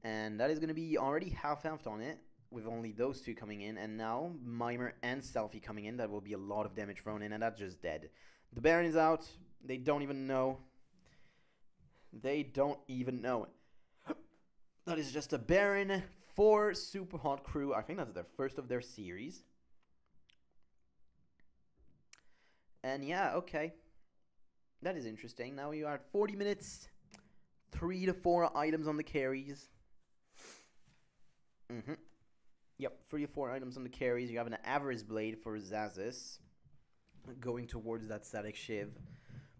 And that is going to be already half-halved on it, with only those 2 coming in. And now, Mimer and Selfie coming in. That will be a lot of damage thrown in, and that's just dead. The Baron is out. They don't even know. They don't even know. That is just a Baron for Super Hot Crew. I think that's their first of their series. And yeah, okay. That is interesting. Now you are at 40 minutes. 3 to 4 items on the carries. Yep, 3 to 4 items on the carries. You have an Avarice Blade for Zazis. Going towards that Static Shiv.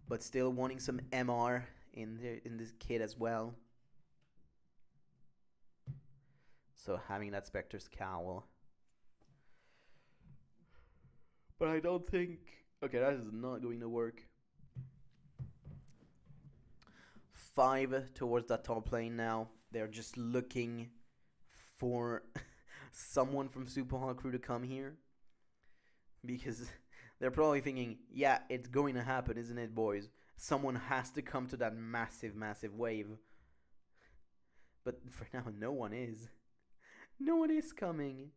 But still wanting some MR in this kit as well. So having that Spectre's Cowl. But I don't think... Okay, that is not going to work. 5 towards that top lane now. They're just looking for someone from Super Hot Crew to come here. Because they're probably thinking, yeah, it's going to happen, isn't it, boys? Someone has to come to that massive, massive wave. But for now, no one is. No one is coming.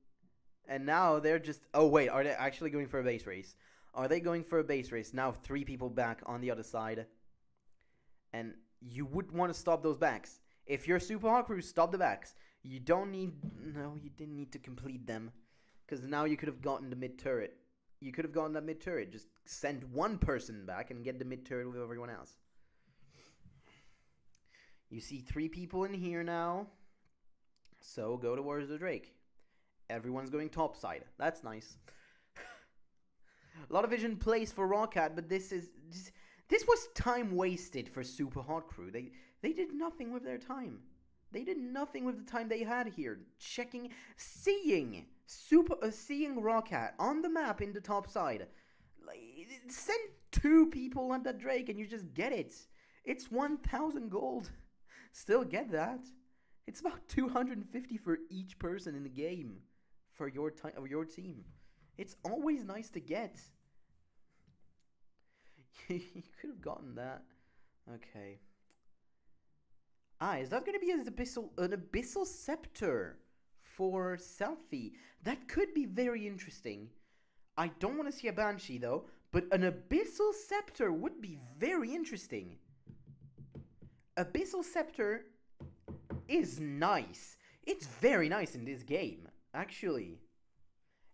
And now they're just... Oh, wait. Are they actually going for a base race? Are they going for a base race? Now 3 people back on the other side. And you would want to stop those backs. If you're Super Hot Crew, stop the backs. You don't need... No, you didn't need to complete them. Because now you could have gotten the mid-turret. You could have gotten that mid-turret. Just send one person back and get the mid-turret with everyone else. You see 3 people in here now. So go towards the Drake. Everyone's going top side. That's nice. A lot of vision plays for Rawcat, but this was time wasted for Super Hot Crew. They did nothing with their time. They did nothing with the time they had here. Seeing Rawcat on the map in the top side. Like, send 2 people on that Drake and you just get it. It's 1,000 gold. Still get that. It's about 250 for each person in the game for your team. It's always nice to get. You could have gotten that. Okay. Is that going to be an Abyssal Scepter for Selfie? That could be very interesting. I don't want to see a Banshee though, But an Abyssal Scepter would be very interesting. Abyssal Scepter is nice. It's very nice in this game, actually.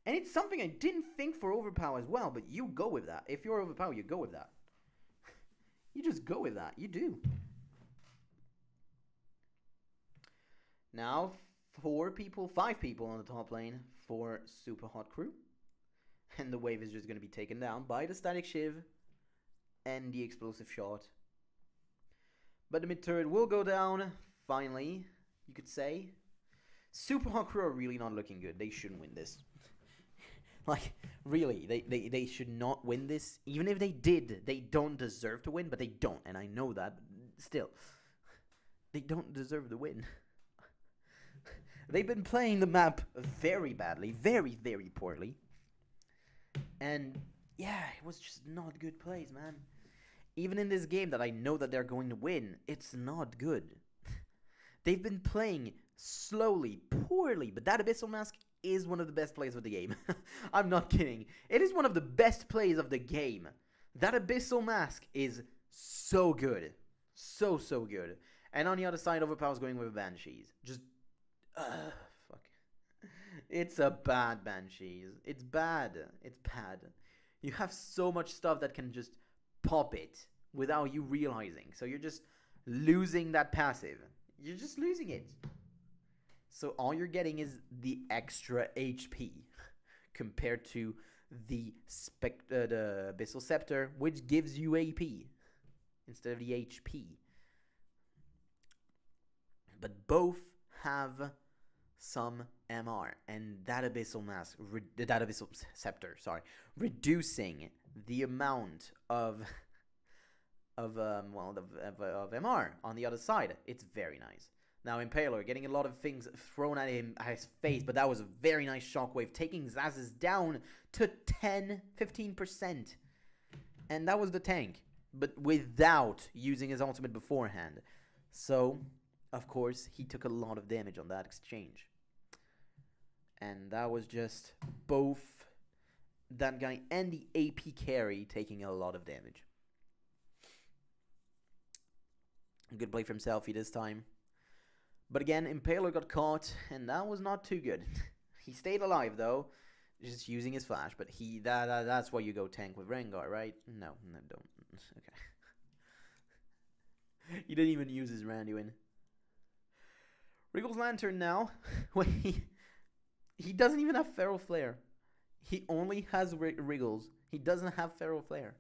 And it's something I didn't think for Overpower as well, but you go with that. If you're Overpower, you go with that. You just go with that. You do. Now, 5 people on the top lane for Super Hot Crew. And the wave is just going to be taken down by the Static Shiv and the Explosive Shot. But the mid turret will go down, finally, you could say. Super Hot Crew are really not looking good. They shouldn't win this. Like, really, they should not win this. Even if they did, they don't deserve to win, but they don't. And I know that, but still. They don't deserve the win. They've been playing the map very badly, very, very poorly. And, yeah, it was just not good plays, man. Even in this game that I know that they're going to win, it's not good. They've been playing slowly, poorly, but that Abyssal Mask is one of the best plays of the game. I'm not kidding. It is one of the best plays of the game. That Abyssal Mask is so good. So, so good. And on the other side, Overpower's going with Banshees. Just, fuck. It's a bad Banshees. It's bad. It's bad. You have so much stuff that can just pop it without you realizing. So you're just losing that passive. You're just losing it. So all you're getting is the extra HP compared to the Abyssal Scepter, which gives you AP instead of the HP. But both have some MR, and that Abyssal Mask, that Abyssal Scepter, sorry, reducing the amount of MR on the other side. It's very nice. Now Impaler getting a lot of things thrown at him at his face, but that was a very nice shockwave, taking Zaz's down to 10-15%. And that was the tank, but without using his ultimate beforehand. So, of course, he took a lot of damage on that exchange. And that was just both that guy and the AP carry taking a lot of damage. Good play from Selfie this time. But again, Impaler got caught, and that was not too good. He stayed alive, though, just using his flash. But that's why you go tank with Rengar, right? No, don't. Okay. He didn't even use his Randuin. Wriggle's Lantern now. Wait, he doesn't even have Feral Flare. He only has Wriggles. He doesn't have Feral Flare.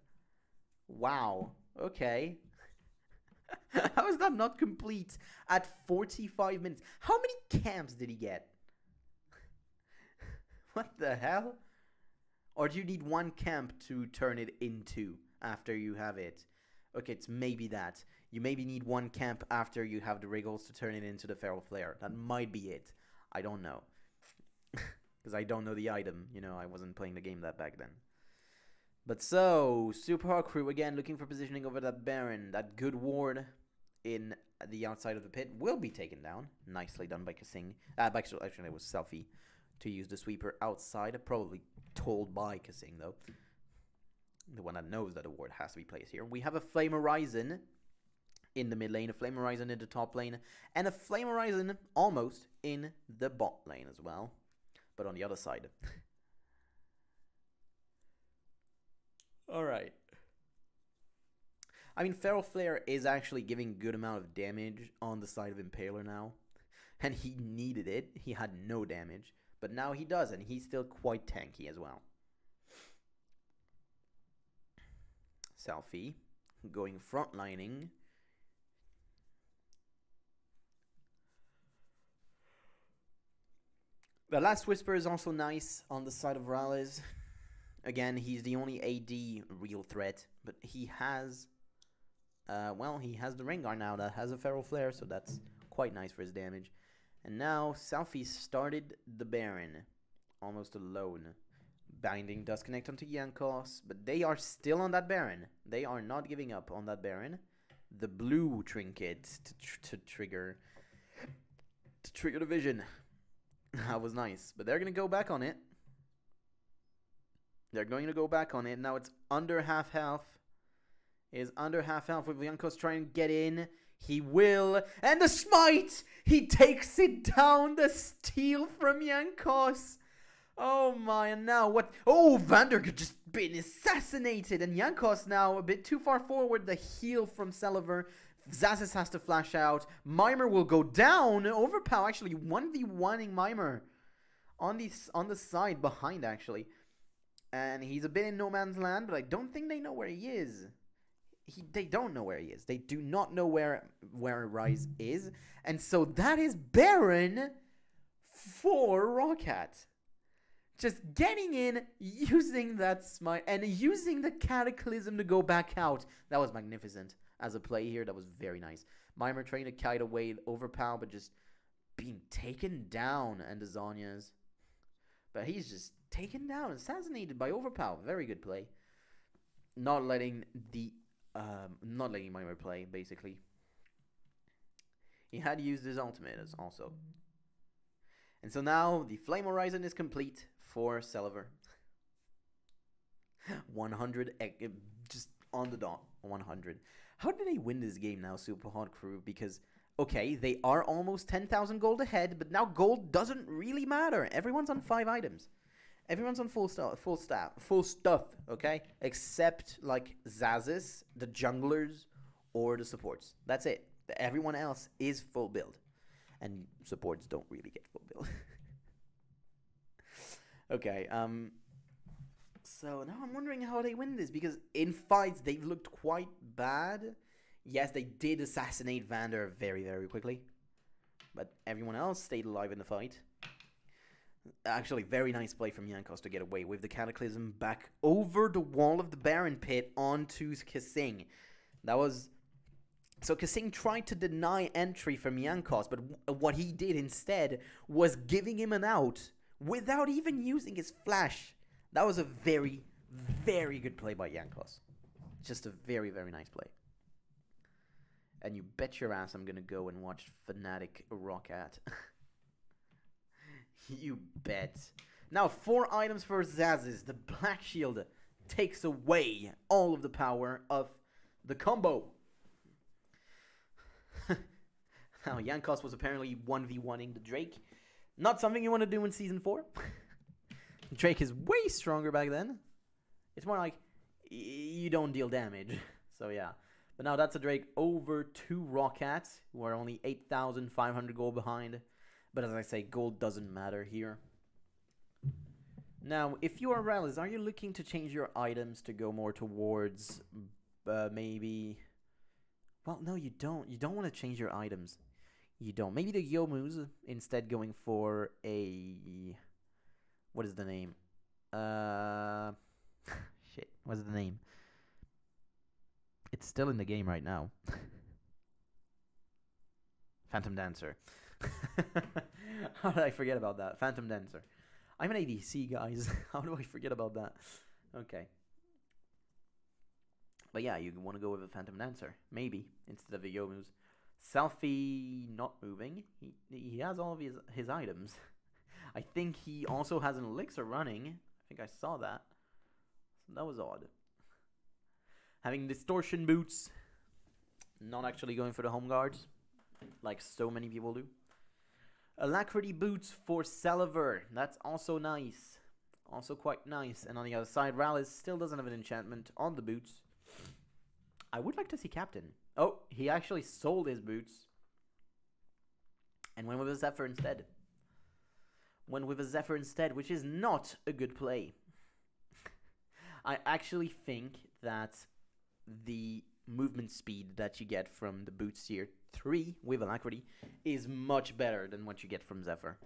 Wow. Okay. How is that not complete at 45 minutes? How many camps did he get? What the hell? Or do you need one camp to turn it into after you have it? Okay, it's maybe that. You maybe need one camp after you have the Wriggles to turn it into the Feral Flare. That might be it. I don't know. Because I don't know the item. You know, I wasn't playing the game that back then. But so, Super Hot Crew again looking for positioning over that Baron. That good ward in the outside of the pit will be taken down. Nicely done by Kasing. Actually, it was Selfie to use the sweeper outside. Probably told by Kasing, though. The one that knows that a ward has to be placed here. We have a Flame Horizon in the mid lane, a Flame Horizon in the top lane, and a Flame Horizon almost in the bot lane as well. But on the other side. Alright. I mean, Feral Flare is actually giving good amount of damage on the side of Impaler now. And he needed it. He had no damage. But now he does, and he's still quite tanky as well. Selfie going frontlining. The Last Whisper is also nice on the side of Rallis. Again, he's the only AD real threat, but he has, he has the Rengar now that has a Feral Flare, so that's quite nice for his damage. And now, Selfie started the Baron, almost alone. Binding does connect onto Yankos, but they are still on that Baron. They are not giving up on that Baron. The blue trinket to trigger the vision. That was nice, but they're going to go back on it. They're going to go back on it. Now it's under half health. Is under half health with Jankos trying to get in. He will. And the smite! He takes it down. The steal from Jankos. Oh my, and now what? Oh, Vander could just been assassinated. And Jankos now a bit too far forward. The heal from Celiver. Zazis has to flash out. Mimer will go down. Overpower actually 1v1ing Mimer. On the side behind actually. And he's a bit in no man's land, but I don't think they know where he is. They don't know where he is. They do not know where Rise is. And so that is Baron for Roccat. Just getting in, using that smite, and using the Cataclysm to go back out. That was magnificent. As a play here, that was very nice. Mimer trying to kite away Overpower, but just being taken down, and the Zhonya's. But he's just taken down, assassinated by Overpower. Very good play. Not letting Mimer play, basically. He had used his ultimate also. And so now the Flame Horizon is complete for Celiver. 100, just on the dot, 100. How did they win this game now, Super Hot Crew? Because, okay, they are almost 10,000 gold ahead, but now gold doesn't really matter. Everyone's on 5 items. Everyone's on full stuff, okay? Except, like, Zazis, the junglers, or the supports. That's it. Everyone else is full build. And supports don't really get full build. Okay, so now I'm wondering how they win this, because in fights they looked quite bad. Yes, they did assassinate Vander very, very quickly. But everyone else stayed alive in the fight. Actually, very nice play from Jankos to get away with the Cataclysm back over the wall of the Baron Pit onto Kasing. That was... So Kasing tried to deny entry from Jankos, but what he did instead was giving him an out without even using his flash. That was a very, very good play by Jankos. Just a very, very nice play. And you bet your ass I'm going to go and watch Fnatic Roccat. You bet. Now, 4 items for Zazis. The Black Shield takes away all of the power of the combo. Now, Jankos was apparently 1v1ing the Drake. Not something you want to do in Season 4. Drake is way stronger back then. It's more like you don't deal damage. So, yeah. But now that's a Drake over 2 Roccat, who are only 8,500 gold behind. But as I say, gold doesn't matter here. Now, if you are Reliz, are you looking to change your items to go more towards maybe... Well, no, you don't. You don't want to change your items. You don't. Maybe the Yomus, instead going for a... What is the name? Shit, what's the name? It's still in the game right now. Phantom Dancer. How did I forget about that? Phantom Dancer. I'm an ADC, guys. How do I forget about that? Okay. But yeah, you want to go with a Phantom Dancer. Maybe, instead of the Yomus. Selfie not moving. He has all of his items. I think he also has an elixir running. I think I saw that. So that was odd. Having distortion boots. Not actually going for the home guards, like so many people do. Alacrity boots for Celiver. That's also nice. Also quite nice. And on the other side, Rallis still doesn't have an enchantment on the boots. I would like to see Captain. Oh, he actually sold his boots. And went with a Zephyr instead. Went with a Zephyr instead, which is not a good play. I actually think that the movement speed that you get from the boots tier 3 with Alacrity is much better than what you get from Zephyr.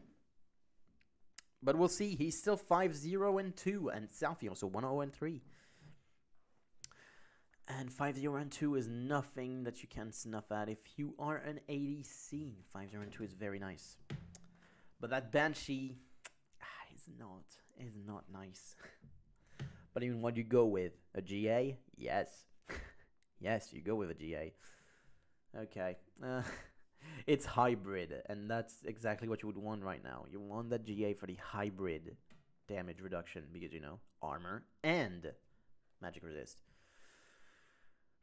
But we'll see. He's still 5-0-2, and Selfie also 1-0-3. And 5-0-2 is nothing that you can snuff at if you are an ADC. 5-0-2 is very nice. But that Banshee is not nice. But even what you go with? A GA? Yes. Yes, you go with a GA. Okay. It's hybrid, and that's exactly what you would want right now. You want that GA for the hybrid. damage reduction because, you know, armor and magic resist.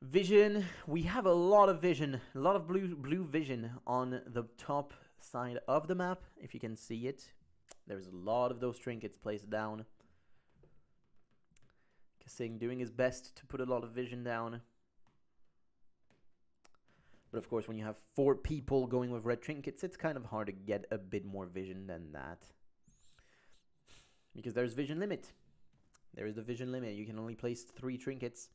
Vision, we have a lot of vision, a lot of blue vision on the top side of the map, if you can see it. There's a lot of those trinkets placed down. Kasing doing his best to put a lot of vision down. But of course, when you have 4 people going with red trinkets, it's kind of hard to get a bit more vision than that. Because there's vision limit. There is the vision limit. You can only place 3 trinkets.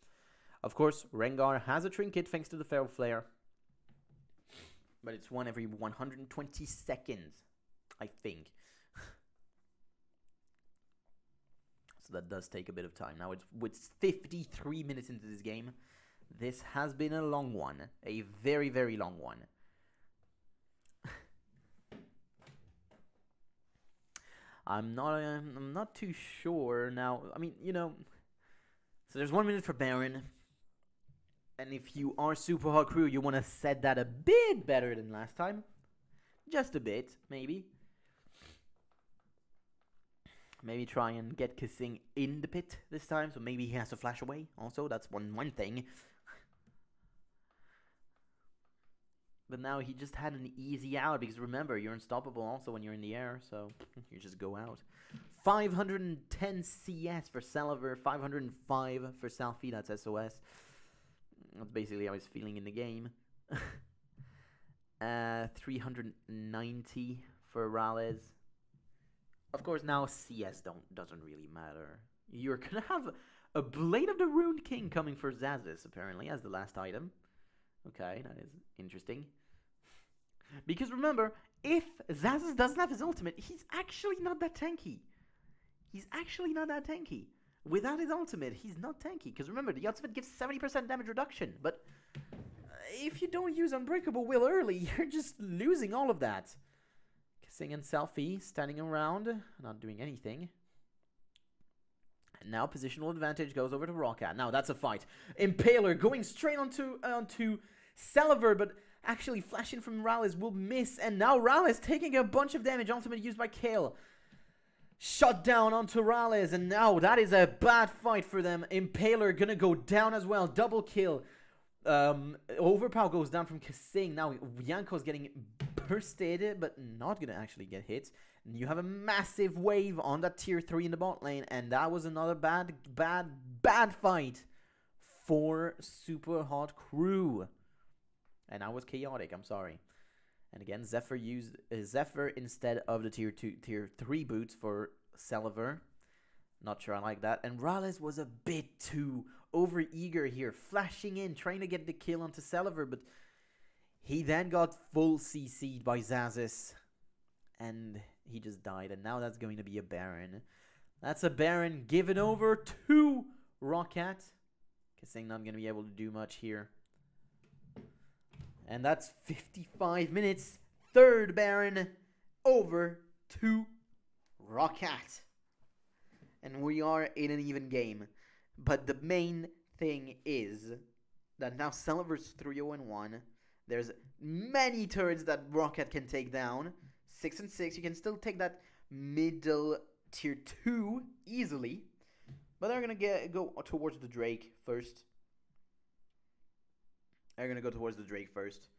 Of course, Rengar has a trinket thanks to the Feral Flare. But it's one every 120 seconds, I think. So that does take a bit of time. Now it's 53 minutes into this game. This has been a long one. A very, very long one. I'm not too sure now. I mean, you know, so there's 1 minute for Baron. And if you are Super Hot Crew, you want to set that a bit better than last time. Just a bit, maybe. Maybe try and get Kasing in the pit this time, so maybe he has to flash away. Also, that's one thing. But now he just had an easy out, because remember, you're unstoppable also when you're in the air, so you just go out. 510 CS for Celiver, 505 for Selfie, that's SOS. That's basically how he's feeling in the game. 390 for Rales. Of course, now CS doesn't really matter. You're gonna have a Blade of the Rune King coming for Xaxis, apparently, as the last item. Okay, that is interesting. Because remember, if Xaxis doesn't have his ultimate, he's actually not that tanky. He's actually not that tanky. Without his ultimate, he's not tanky. Because remember, the ultimate gives 70% damage reduction. But if you don't use Unbreakable Will early, you're just losing all of that. Kasing and Selfie standing around, not doing anything. And now positional advantage goes over to ROC. Now that's a fight. Impaler going straight onto Celiver, but actually flashing from Rales will miss. And now Rales taking a bunch of damage. Ultimate used by Kale. Shut down onto Rales, and now that is a bad fight for them. Impaler gonna go down as well. Double kill. Overpower goes down from Kasing. Now Yanko's getting bursted, but not gonna actually get hit. And you have a massive wave on that tier 3 in the bot lane, and that was another bad fight for Super Hot Crew. And I was chaotic, I'm sorry. And again, Zephyr used Zephyr instead of the tier 3 boots for Celiver. Not sure I like that. And Rales was a bit too over-eager here, flashing in, trying to get the kill onto Celiver, but he then got full CC'd by Xaxis, and he just died. And now that's going to be a Baron. That's a Baron given over to Roccat. Kasing not going to be able to do much here. And that's 55 minutes. Third Baron over to Roccat. And we are in an even game. But the main thing is that now Celiver's 3-0-1. There's many turrets that Roccat can take down. 6 and 6. You can still take that middle tier 2 easily. But they're going to go towards the Drake first. They're going to go towards the Drake first.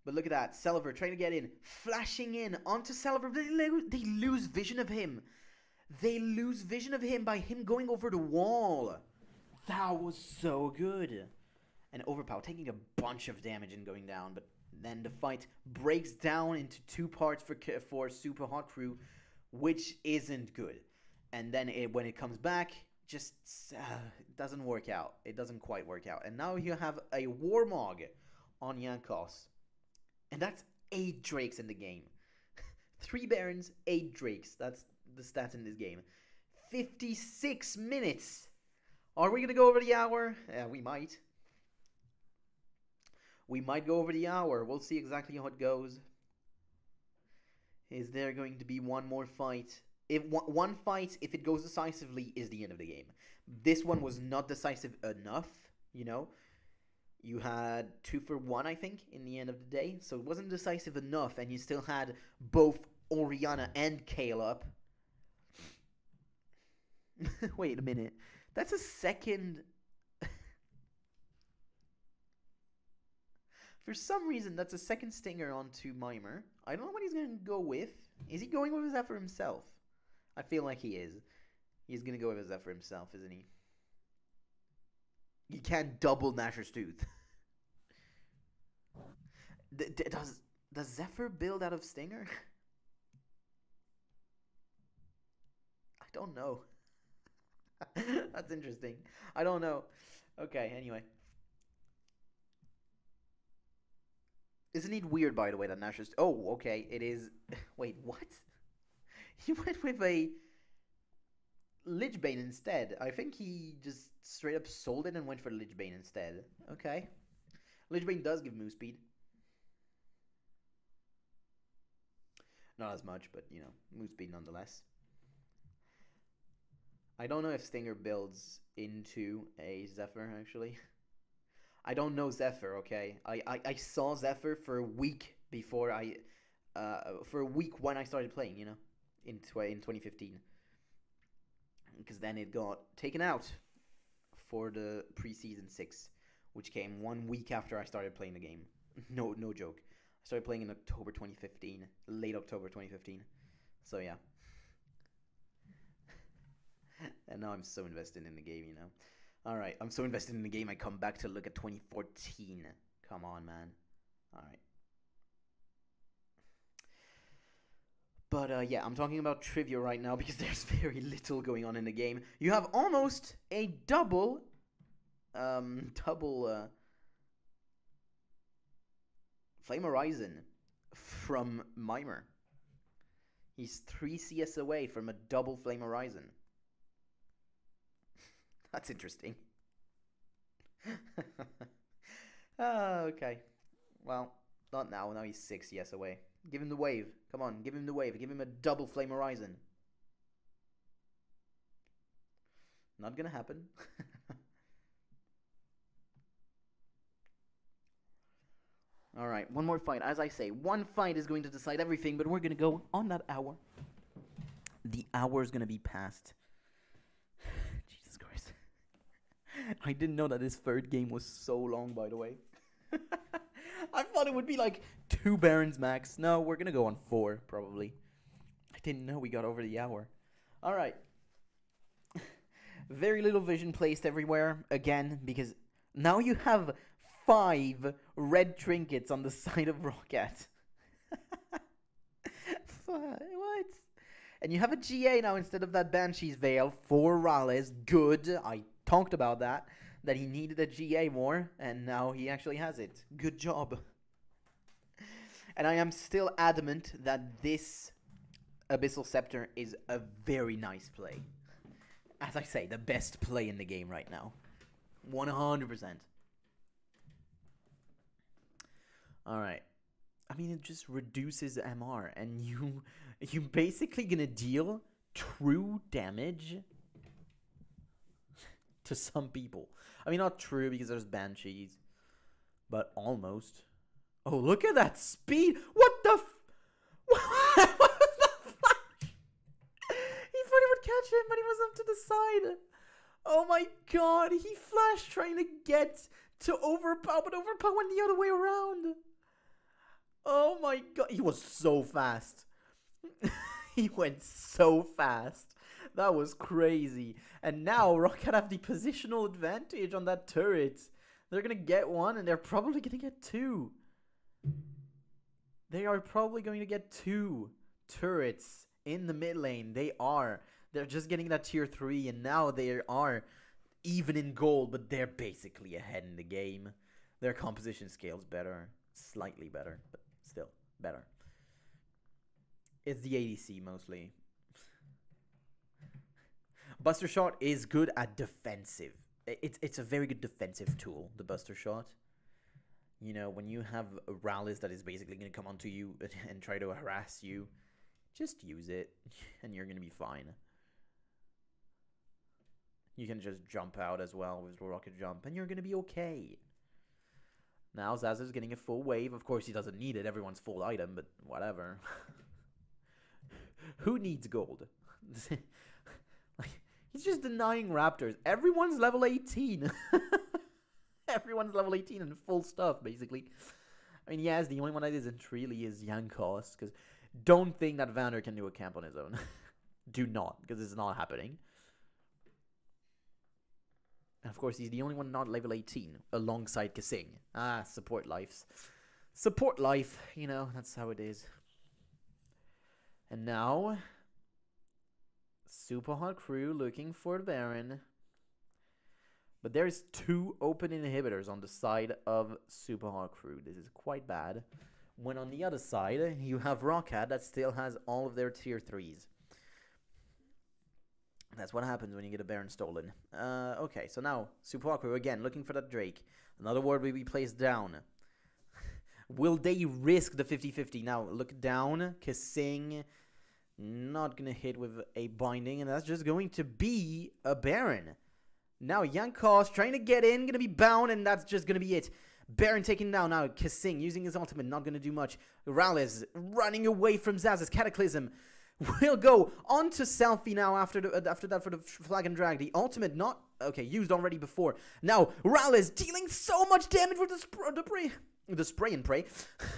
But look at that. Celiver trying to get in. Flashing in onto Celiver. They lose vision of him. They lose vision of him by him going over the wall. That was so good. And Overpower taking a bunch of damage and going down. But then the fight breaks down into 2 parts for Super Hot Crew, which isn't good. And then when it comes back, just it doesn't work out. It doesn't quite work out. And now you have a Warmog on Yankos. And that's 8 Drakes in the game. 3 Barons, 8 Drakes. That's the stats in this game. 56 minutes. Are we going to go over the hour? Yeah, we might. We might go over the hour. We'll see exactly how it goes. Is there going to be one more fight? If one fight, if it goes decisively, is the end of the game. This one was not decisive enough, you know. You had 2 for 1, I think, in the end of the day. So it wasn't decisive enough, and you still had both Orianna and Kale up. Wait a minute. That's a second... For some reason, that's a second Stinger onto Mimer. I don't know what he's going to go with. Is he going with Zephyr himself? I feel like he is. He's going to go with Zephyr himself, isn't he? You can't double Gnasher's Tooth. Does Zephyr build out of Stinger? I don't know. That's interesting. I don't know. Okay, anyway. Isn't it weird, by the way, that Gnasher's... Oh, okay, it is... Wait, what? He went with a Lich Bane instead. I think he just straight up sold it and went for Lich Bane instead. Okay. Lich Bane does give move speed. Not as much, but, you know, move speed nonetheless. I don't know if Stinger builds into a Zephyr, actually. I don't know Zephyr, okay? I saw Zephyr for a week before for a week when I started playing, you know, in 2015. Because then it got taken out for the preseason 6, which came 1 week after I started playing the game. No joke. I started playing in October 2015, late October 2015. So yeah. And now I'm so invested in the game, you know. Alright, I'm so invested in the game I come back to look at 2014. Come on, man. Alright. But yeah, I'm talking about trivia right now because there's very little going on in the game. You have almost a double Flame Horizon from Mimer. He's 3 CS away from a double Flame Horizon. That's interesting. Okay. Well, not now. Now he's 6 CS away. Give him the wave. Come on, give him the wave. Give him a double Flame Horizon. Not gonna happen. Alright, one more fight. As I say, one fight is going to decide everything, but we're gonna go on that hour. The hour is gonna be past. Jesus Christ. I didn't know that this third game was so long, by the way. I thought it would be like 2 Barons max. No, we're gonna go on 4, probably. I didn't know we got over the hour. Alright. Very little vision placed everywhere, again, because now you have 5 red trinkets on the side of Rocket. What? And you have a GA now instead of that Banshee's Veil for Rales. Good. I talked about that he needed a GA more, and now he actually has it. Good job. And I am still adamant that this Abyssal Scepter is a very nice play. As I say, the best play in the game right now. 100%. Alright. I mean, it just reduces MR, and you basically gonna deal true damage to some people. I mean, not true because there's Banshees, but almost. Oh, look at that speed! What the what was the flash? He thought he would catch him, but he was up to the side. Oh my god, he flashed trying to get to overpower, but overpower went the other way around. Oh my god, he was so fast. He went so fast. That was crazy. And now Rocket have the positional advantage on that turret. They're going to get 1, and they're probably going to get 2. They are probably going to get 2 turrets in the mid lane. They are. They're just getting that tier 3, and now they are even in gold, but they're basically ahead in the game. Their composition scale's better. Slightly better, but still better. It's the ADC mostly. Buster Shot is good at defensive. It's a very good defensive tool, the Buster Shot. You know, when you have a Rallis that is basically going to come onto you and try to harass you, just use it, and you're going to be fine. You can just jump out as well with the rocket jump, and you're going to be okay. Now Zaza's getting a full wave. Of course, he doesn't need it. Everyone's full item, but whatever. Who needs gold? Like, He's just denying Raptors. Everyone's level 18. Everyone's level 18 and full stuff, basically. I mean, yes, the only one that isn't really is Jankos, because don't think that Vander can do a camp on his own. Do not, because it's not happening. And of course, he's the only one not level 18, alongside Kasing. Ah, support lives. Support life, you know, that's how it is. And now, Super Hot Crew looking for the Baron. But there's 2 open inhibitors on the side of Super Hot Crew. This is quite bad. When on the other side, you have ROC that still has all of their tier 3s. That's what happens when you get a Baron stolen. Okay, so now, Super Hot Crew again looking for that Drake. Another ward will be placed down. Will they risk the 50-50? Now, look down. Kasing not going to hit with a binding, and that's just going to be a Baron. Now, Jankos trying to get in, going to be bound, and that's just going to be it. Baron taken down. Now, Kasing using his ultimate, not going to do much. Rallis running away from Zaz's Cataclysm. Will go on to Selfie now after that for the flag and drag. The ultimate not, okay, used already before. Now, Rallis dealing so much damage with the spray and pray.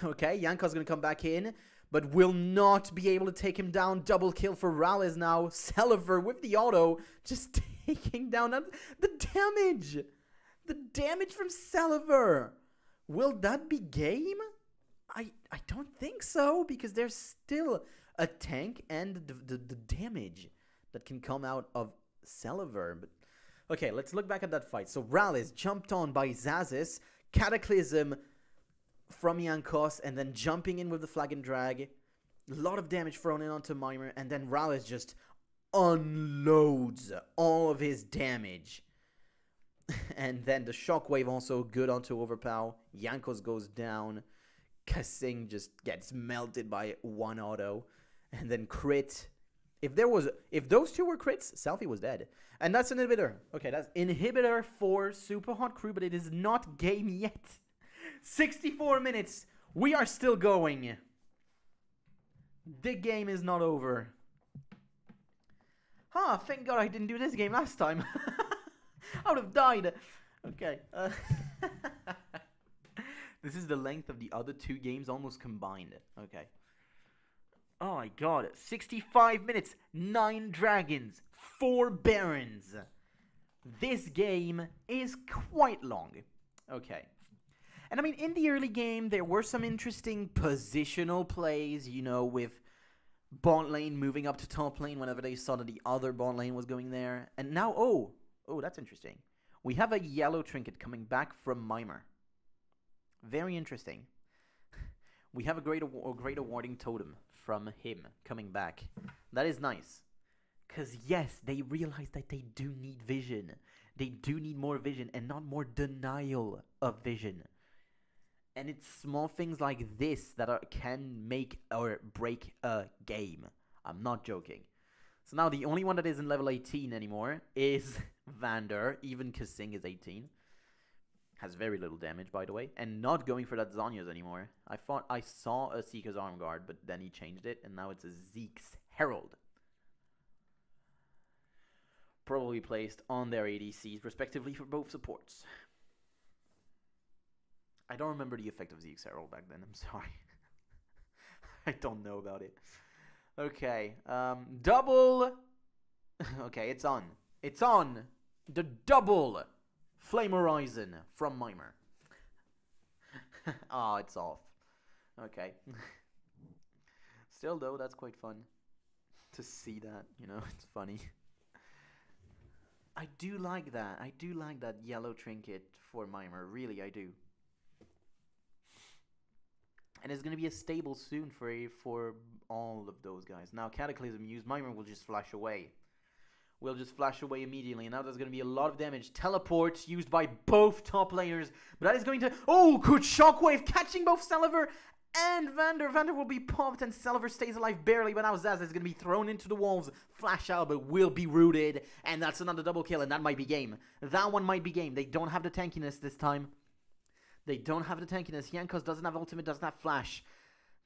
Okay, Jankos going to come back in, but will not be able to take him down. Double kill for Rallis now. Celiver with the auto, just taking down the damage. The damage from Celiver. Will that be game? I don't think so, because there's still a tank and the damage that can come out of Celiver. But okay, let's look back at that fight. So Rallis jumped on by Zazis, Cataclysm from Jankos, and then jumping in with the flag and drag. A lot of damage thrown in onto Mimer, and then Rallis just unloads all of his damage. And then the shockwave also good onto Overpow. Jankos goes down. Kasing just gets melted by one auto. And then crit. If those 2 were crits, Selfie was dead. And that's an inhibitor. Okay, that's inhibitor for Super Hot Crew, but it is not game yet. 64 minutes. We are still going. The game is not over. Huh, thank God I didn't do this game last time. I would have died. Okay. This is the length of the other 2 games almost combined. Okay. Oh my God. 65 minutes. 9 dragons. 4 barons. This game is quite long. Okay. And I mean, in the early game, there were some interesting positional plays, you know, with bot lane moving up to top lane whenever they saw that the other bot lane was going there. And now, oh, that's interesting. We have a yellow trinket coming back from Mimer. Very interesting. We have a great awarding totem from him coming back. That is nice. Because, yes, they realize that they do need vision. They do need more vision and not more denial of vision. And it's small things like this that can make or break a game. I'm not joking. So now the only one that isn't level 18 anymore is Vander. Even Kasing is 18. Has very little damage, by the way. And not going for that Zhonya's anymore. I thought I saw a Seeker's Arm Guard, but then he changed it. And now it's a Zeke's Herald. Probably placed on their ADCs, respectively, for both supports. I don't remember the effect of Zeke's Herald back then. I'm sorry. I don't know about it. Okay. Double. Okay, it's on. It's on. The double Flame Horizon from Mimer. Oh, it's off. Okay. Still, though, that's quite fun to see that. You know, it's funny. I do like that. I do like that yellow trinket for Mimer. Really, I do. And it's going to be a stable soon for all of those guys. Now, Cataclysm used. Mimer will just flash away. Will just flash away immediately. And now there's going to be a lot of damage. Teleport used by both top laners. But that is going to... Oh, good shockwave. Catching both Celiver and Vander. Vander will be popped and Celiver stays alive barely. But now Zaza is going to be thrown into the wolves. Flash out, but will be rooted. And that's another double kill. And that might be game. That one might be game. They don't have the tankiness this time. They don't have the tankiness. Jankos doesn't have ultimate, doesn't have flash.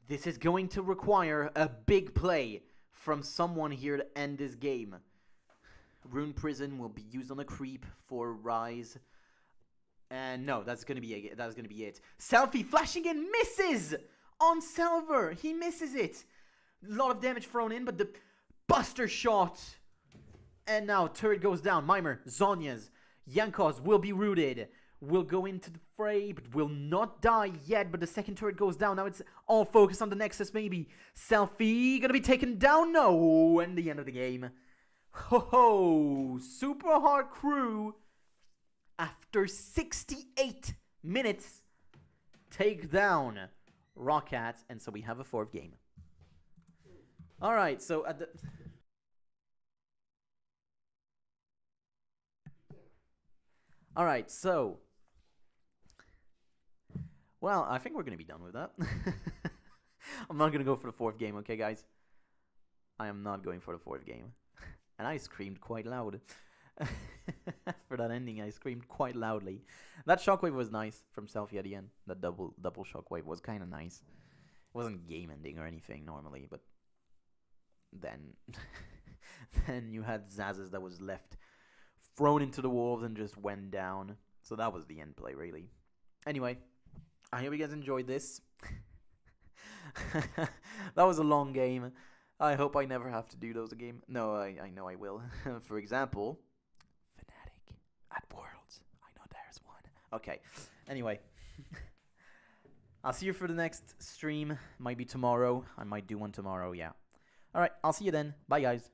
This is going to require a big play from someone here to end this game. Rune Prison will be used on a creep for Rise. And no, that's gonna be it. Selfie flashing in, misses on Silver. He misses it. A lot of damage thrown in, but the Buster shot. And now turret goes down. Mimer, Zhonya's, Yankos will be rooted. Will go into the fray, but will not die yet. But the second turret goes down. Now it's all focused on the Nexus, maybe. Selfie gonna be taken down. No, and the end of the game. Ho ho! Super hard crew. After 68 minutes, take down Rocket, and so we have a 4th game. All right, so at the... All right, so... Well, I think we're going to be done with that. I'm not going to go for the 4th game, okay, guys? I am not going for the 4th game. And I screamed quite loud. For that ending, I screamed quite loudly. That shockwave was nice from Selfie at the end. That double shockwave was kind of nice. It wasn't game ending or anything normally, but then then you had Zaz's that was left thrown into the wolves and just went down. So that was the end play, really. Anyway, I hope you guys enjoyed this. That was a long game. I hope I never have to do those again. No, I know I will. For example, Fnatic at Worlds. I know there's one. Okay. Anyway. I'll see you for the next stream. Might be tomorrow. I might do one tomorrow, yeah. Alright, I'll see you then. Bye, guys.